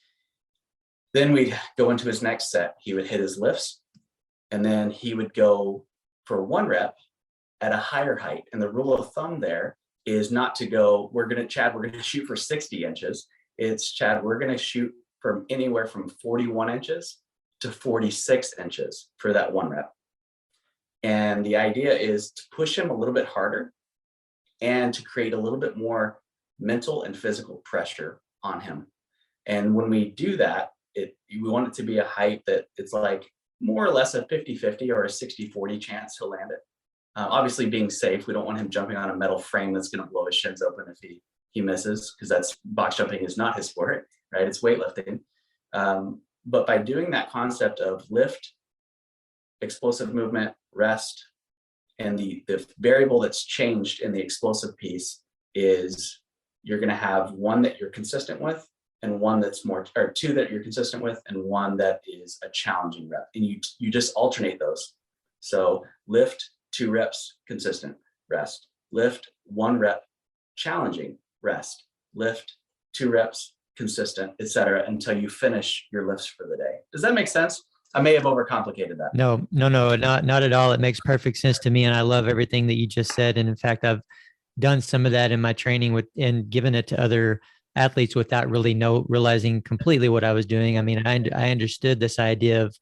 Then we'd go into his next set. He would hit his lifts, and then he would go for 1 rep at a higher height. And the rule of thumb there is not to go, Chad, we're gonna shoot for 60 inches. It's, Chad, we're gonna shoot from anywhere from 41 inches to 46 inches for that 1 rep. And the idea is to push him a little bit harder and to create a little bit more mental and physical pressure on him. And when we do that, we want it to be a height that it's like more or less a 50-50 or a 60-40 chance he'll land it. Obviously being safe, we don't want him jumping on a metal frame that's going to blow his shins open if he misses, because box jumping is not his sport, right? It's weightlifting. But by doing that concept of lift, explosive movement, rest, and the variable that's changed in the explosive piece is you're going to have 1 that you're consistent with, and 1 that's more, or 2 that you're consistent with, and 1 that is a challenging rep. And you just alternate those. So lift, 2 reps, consistent, rest. Lift, 1 rep, challenging, rest. Lift, 2 reps, consistent, etc., until you finish your lifts for the day. Does that make sense? I may have overcomplicated that. No, not at all. It makes perfect sense to me. And I love everything that you just said. And in fact, I've done some of that in my training and given it to other athletes without really realizing completely what I was doing. I mean, I understood this idea of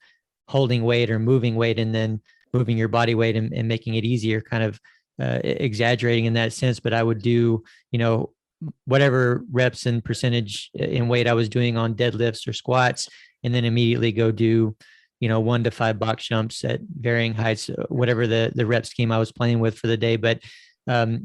holding weight or moving weight and then moving your body weight and making it easier, kind of exaggerating in that sense. But I would do, whatever reps and percentage in weight I was doing on deadlifts or squats, and then immediately go do, 1 to 5 box jumps at varying heights, whatever the rep scheme I was playing with for the day. But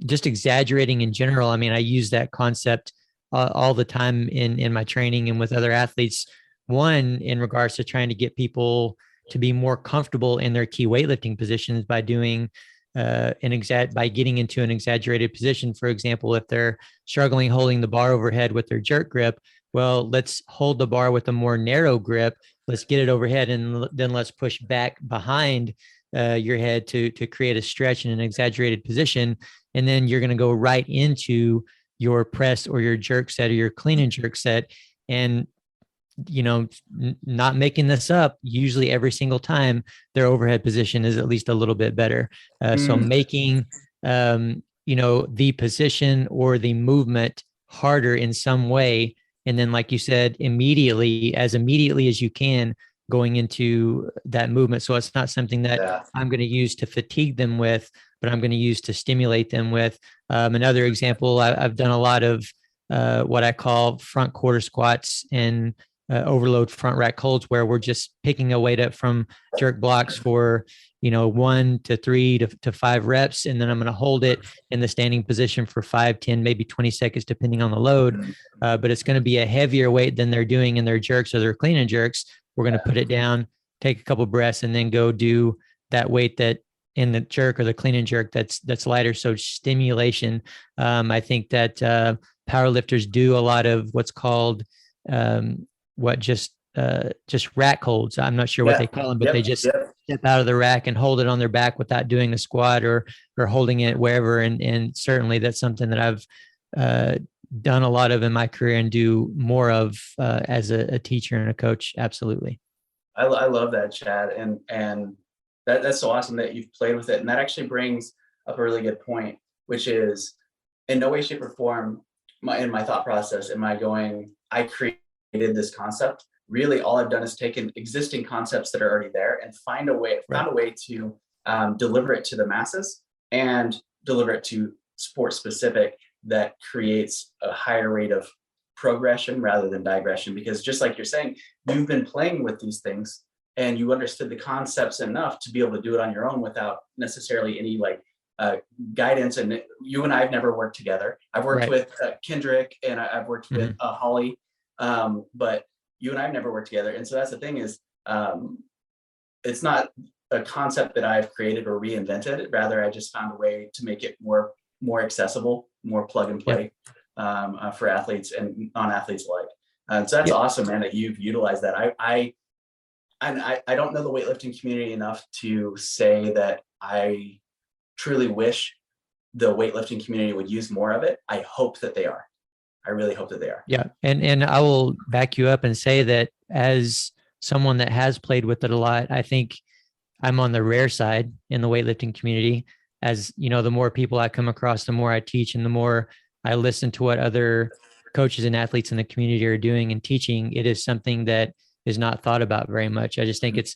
just exaggerating in general. I mean, I use that concept all the time in my training and with other athletes. One, in regards to trying to get people to be more comfortable in their key weightlifting positions by doing by getting into an exaggerated position. For example, if they're struggling holding the bar overhead with their jerk grip, well, let's hold the bar with a more narrow grip. Let's get it overhead, and then let's push back behind your head to create a stretch in an exaggerated position. And then you're going to go right into your press or your jerk set or your clean and jerk set. And, not making this up, usually every single time their overhead position is at least a little bit better. So making, the position or the movement harder in some way. And then, like you said, immediately as you can, going into that movement. So it's not something that I'm going to use to fatigue them with, but I'm going to use to stimulate them with. Another example, I've done a lot of what I call front quarter squats and overload front rack holds, where we're just picking a weight up from jerk blocks for 1 to 3 to 5 reps, and then I'm going to hold it in the standing position for 5, 10, maybe 20 seconds, depending on the load. But it's going to be a heavier weight than they're doing in their jerks or their clean and jerks. We're going to put it down, take a couple breaths, and then go do that weight that in the jerk or the clean and jerk that's lighter. So stimulation. I think that power lifters do a lot of what's called just rack holds. I'm not sure what they call them, but they just step out of the rack and hold it on their back without doing a squat or holding it wherever. And certainly that's something that I've done a lot of in my career and do more of as a teacher and a coach. Absolutely. I love that, Chad. And that's so awesome that you've played with it. And that actually brings up a really good point, which is in no way, shape, or form in my thought process am I going, I created this concept. Really, all I've done is taken existing concepts that are already there and found a way to deliver it to the masses and deliver it to sport specific that creates a higher rate of progression rather than digression. Because just like you're saying, you've been playing with these things and you understood the concepts enough to be able to do it on your own without necessarily any guidance. And you and I have never worked together. I've worked with Kendrick and I've worked with Holly, but you and I have never worked together. And so that's the thing is, it's not a concept that I've created or reinvented. Rather, I just found a way to make it more accessible, more plug and play for athletes and non-athletes alike. And so that's awesome, man, that you've utilized that. I don't know the weightlifting community enough to say that I truly wish the weightlifting community would use more of it. I hope that they are. I really hope that they are. Yeah. And I will back you up and say that as someone that has played with it a lot, I think I'm on the rare side in the weightlifting community. As the more people I come across, the more I teach and the more I listen to what other coaches and athletes in the community are doing and teaching. It is something that is not thought about very much. I just think it's,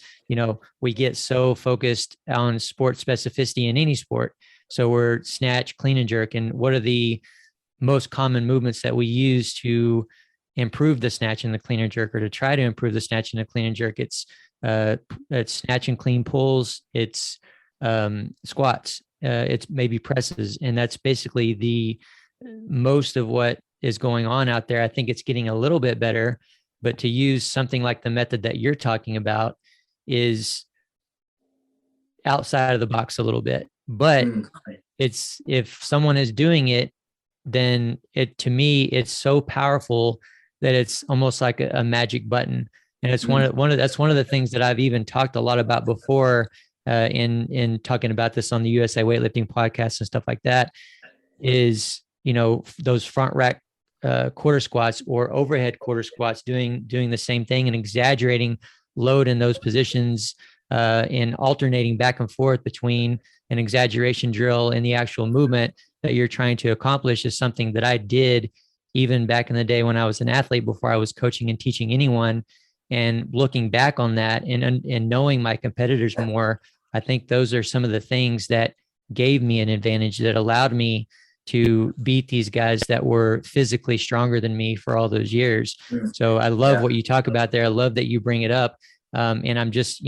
we get so focused on sport specificity in any sport. So we're snatch, clean and jerk. And what are the most common movements that we use to improve the snatch and the clean and jerk, or to try to improve the snatch and the clean and jerk? It's snatch and clean pulls. It's squats. It's maybe presses. And that's basically the most of what is going on out there. I think it's getting a little bit better, but to use something like the method that you're talking about is outside of the box a little bit. But it's, if someone is doing it, then to me, it's so powerful that it's almost like a magic button. And it's one of that's one of the things that I've even talked a lot about before in talking about this on the USA Weightlifting podcast and stuff like that, is, those front rack quarter squats or overhead quarter squats, doing the same thing and exaggerating load in those positions and alternating back and forth between an exaggeration drill and the actual movement that you're trying to accomplish, is something that I did even back in the day when I was an athlete, before I was coaching and teaching anyone. And looking back on that and knowing my competitors more, I think those are some of the things that gave me an advantage, that allowed me to beat these guys that were physically stronger than me for all those years. So I love what you talk about there. I love that you bring it up. And I'm just,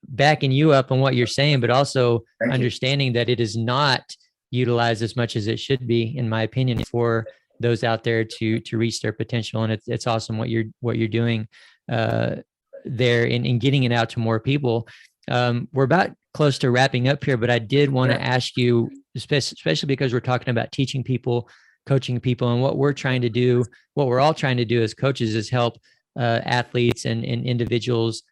backing you up on what you're saying, but also understanding that it is not utilized as much as it should be, in my opinion, for those out there to reach their potential. And it's awesome what you're doing there in getting it out to more people. We're about close to wrapping up here, but I did want to ask you, especially because we're talking about teaching people, coaching people, and what we're all trying to do as coaches is help athletes and individuals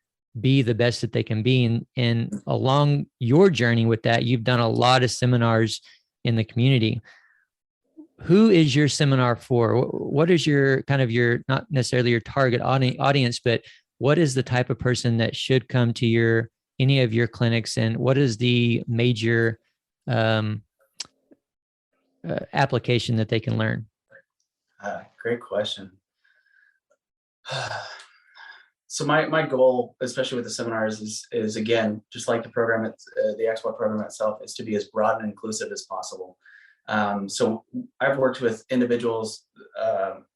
be the best that they can be. And along your journey with that, you've done a lot of seminars in the community. Who is your seminar for? What is your not necessarily your target audience, but what is the type of person that should come to any of your clinics, and what is the major application that they can learn? Great question. So my goal, especially with the seminars, is again, just like the program, the XWOD program itself, is to be as broad and inclusive as possible. So I've worked with individuals,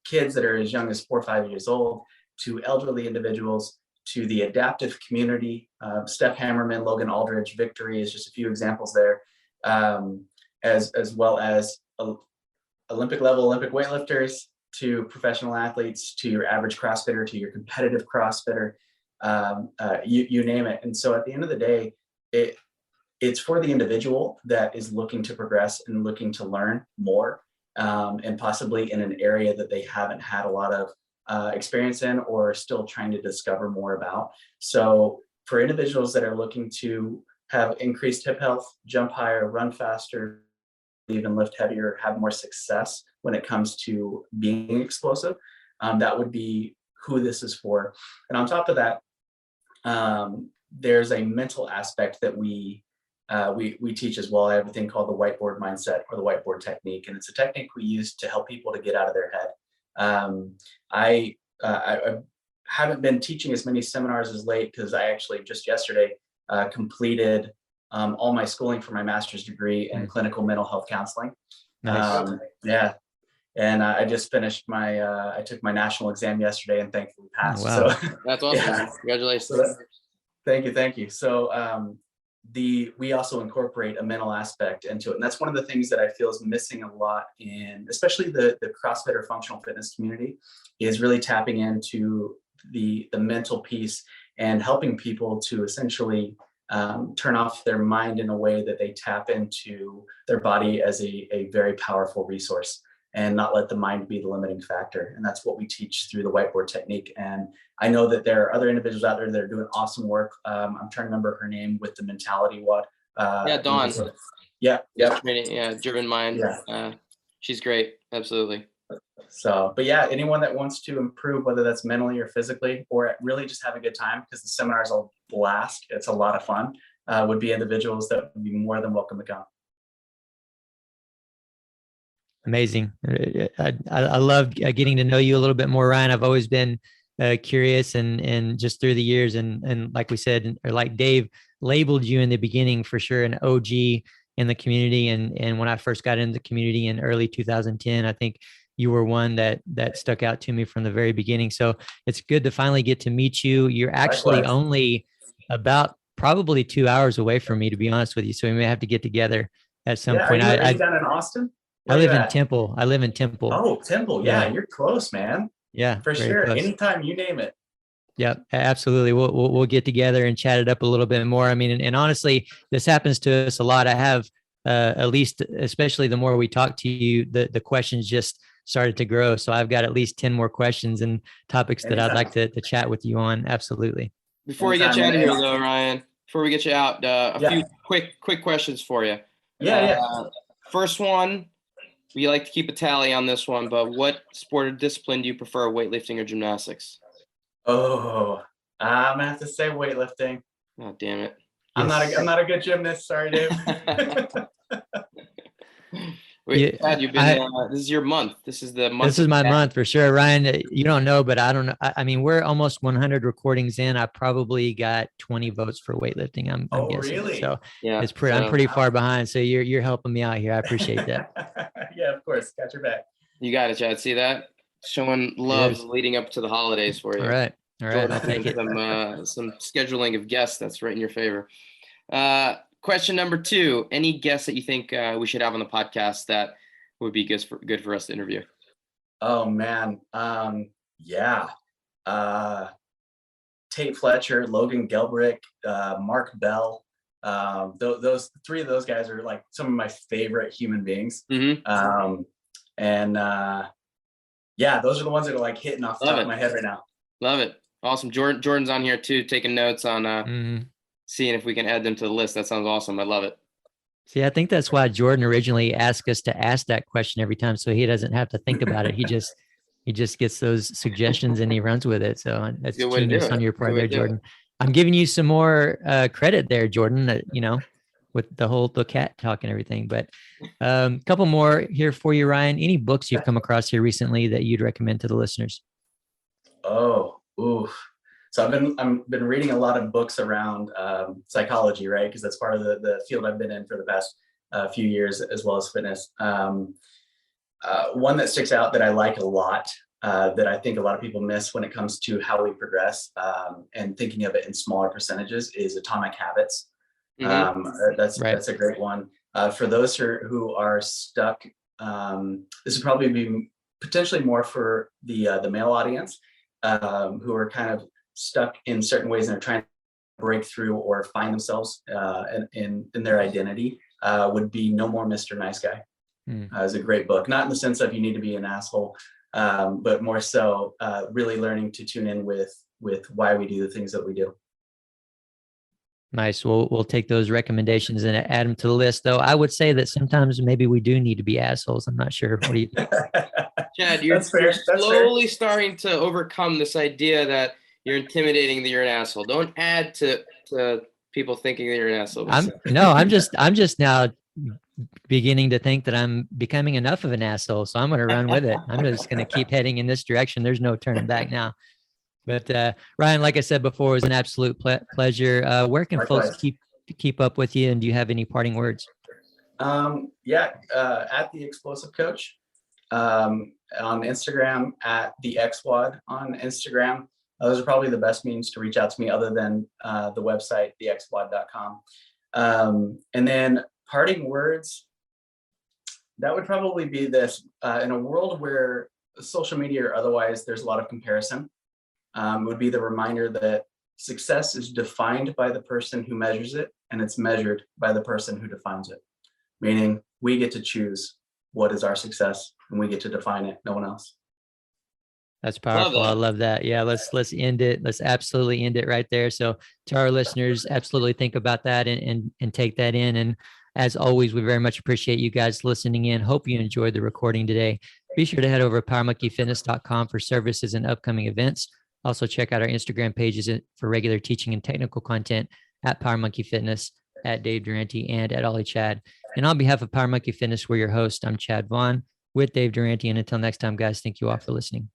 kids that are as young as 4 or 5 years old, to elderly individuals, to the adaptive community. Steph Hammerman, Logan Aldridge, Victory is just a few examples there, as well as Olympic weightlifters, to professional athletes, to your average CrossFitter, to your competitive CrossFitter, you name it. And so at the end of the day, it's for the individual that is looking to progress and looking to learn more, and possibly in an area that they haven't had a lot of experience in, or still trying to discover more about. So for individuals that are looking to have increased hip health, jump higher, run faster, even lift heavier, have more success when it comes to being explosive, that would be who this is for. And on top of that, there's a mental aspect that we teach as well. I have a thing called the whiteboard mindset, or the whiteboard technique, and it's a technique we use to help people to get out of their head. I haven't been teaching as many seminars as late, because I actually just yesterday completed all my schooling for my master's degree in clinical mental health counseling. Nice. Yeah. And I just finished I took my national exam yesterday and thankfully passed. Oh, wow. So That's awesome. Yeah. Congratulations. So thank you. So we also incorporate a mental aspect into it. And that's one of the things that I feel is missing a lot in, especially the CrossFit or functional fitness community, is really tapping into the mental piece and helping people to essentially turn off their mind in a way that they tap into their body as a very powerful resource, and not let the mind be the limiting factor. And that's what we teach through the whiteboard technique. And I know that there are other individuals out there that are doing awesome work. I'm trying to remember her name with the mentality WOD. Dawn. Yeah. Driven mind. Yeah. She's great. Absolutely. So, but yeah, anyone that wants to improve, whether that's mentally or physically, or really just have a good time, because the seminars are a blast, it's a lot of fun, would be individuals that would be more than welcome to come. Amazing. I love getting to know you a little bit more, Ryan. I've always been curious, and just through the years, and like we said, or like Dave labeled you in the beginning, for sure, an OG in the community. And when I first got into the community in early 2010, I think you were one that stuck out to me from the very beginning. So it's good to finally get to meet you. You're actually Likewise. only about probably 2 hours away from me, to be honest with you. So we may have to get together at some point. Are you down in Austin? I live in Temple. Oh, Temple. Yeah, you're close, man. Yeah, for sure. Close. Anytime, you name it. Yeah, absolutely. We'll get together and chat it up a little bit more. I mean, and honestly, this happens to us a lot. I have at least, especially the more we talk to you, the questions just started to grow. So I've got at least 10 more questions and topics that I'd like to chat with you on. Absolutely. Before we get you out of here, though, Ryan, before we get you out, a few quick questions for you. First one, we like to keep a tally on this one, but what sport or discipline do you prefer, weightlifting or gymnastics? Oh, I'm gonna have to say weightlifting. Oh, damn it. I'm not a good gymnast. Sorry, Dave. Wait, Chad, you've been, this is your month. This is the month. This is my month for sure. Ryan, you don't know, but I don't know. I mean, we're almost 100 recordings in. I probably got 20 votes for weightlifting. I'm guessing. Really? So yeah, it's pretty, I'm pretty far behind. So you're helping me out here. I appreciate that. Yeah, of course. Got your back. You got it, Chad. See that? Showing love leading up to the holidays for you. All right. I'll take it. Some scheduling of guests. That's right in your favor. Question number 2, any guests that you think we should have on the podcast that would be good for us to interview? Oh man. Tate Fletcher, Logan Gelbrick, Mark Bell. Those 3 of those guys are like some of my favorite human beings. Mm-hmm. Those are the ones that are like hitting off the top of my head right now. Love it. Awesome. Jordan's on here too, taking notes on seeing if we can add them to the list. That sounds awesome. I love it. See, I think that's why Jordan originally asked us to ask that question every time, so he doesn't have to think about it. He just gets those suggestions and he runs with it. So that's genius on your part there, Jordan. I'm giving you some more credit there, Jordan. With the cat talk and everything. But a couple more here for you, Ryan. Any books you've come across here recently that you'd recommend to the listeners? So I've been reading a lot of books around psychology, right? Because that's part of the field I've been in for the past few years, as well as fitness. One that sticks out that I like a lot that I think a lot of people miss when it comes to how we progress, and thinking of it in smaller percentages, is atomic habits. That's a great one. For those who are stuck, this would probably be potentially more for the male audience, who are kind of stuck in certain ways and are trying to break through or find themselves in their identity. Would be No More Mr. Nice Guy. Is a great book, not in the sense of you need to be an asshole, but more so really learning to tune in with why we do the things that we do. Nice. We'll take those recommendations and add them to the list, though I would say that sometimes maybe we do need to be assholes. I'm not sure. What do you think? Chad, you're slowly starting to overcome this idea that you're intimidating, that you're an asshole. Don't add to people thinking that you're an asshole. I'm just now beginning to think that I'm becoming enough of an asshole. So I'm going to run with it. I'm just going to keep heading in this direction. There's no turning back now. But Ryan, like I said before, it was an absolute pleasure. Where can folks keep up with you? And do you have any parting words? At the Explosive Coach, on Instagram, at the XWOD on Instagram. Those are probably the best means to reach out to me, other than the website, thexwod.com. And then parting words, that would probably be this. In a world where social media or otherwise, there's a lot of comparison, would be the reminder that success is defined by the person who measures it, and it's measured by the person who defines it. Meaning we get to choose what is our success, and we get to define it, no one else. That's powerful. I love that. Yeah, let's end it. Let's absolutely end it right there. So to our listeners, absolutely think about that and take that in. And as always, we very much appreciate you guys listening in. Hope you enjoyed the recording today. Be sure to head over to powermonkeyfitness.com for services and upcoming events. Also check out our Instagram pages for regular teaching and technical content at Power Monkey Fitness, at Dave Durante, and at Ollie Chad. And on behalf of Power Monkey Fitness, we're your host. I'm Chad Vaughn with Dave Durante. And until next time, guys, thank you all for listening.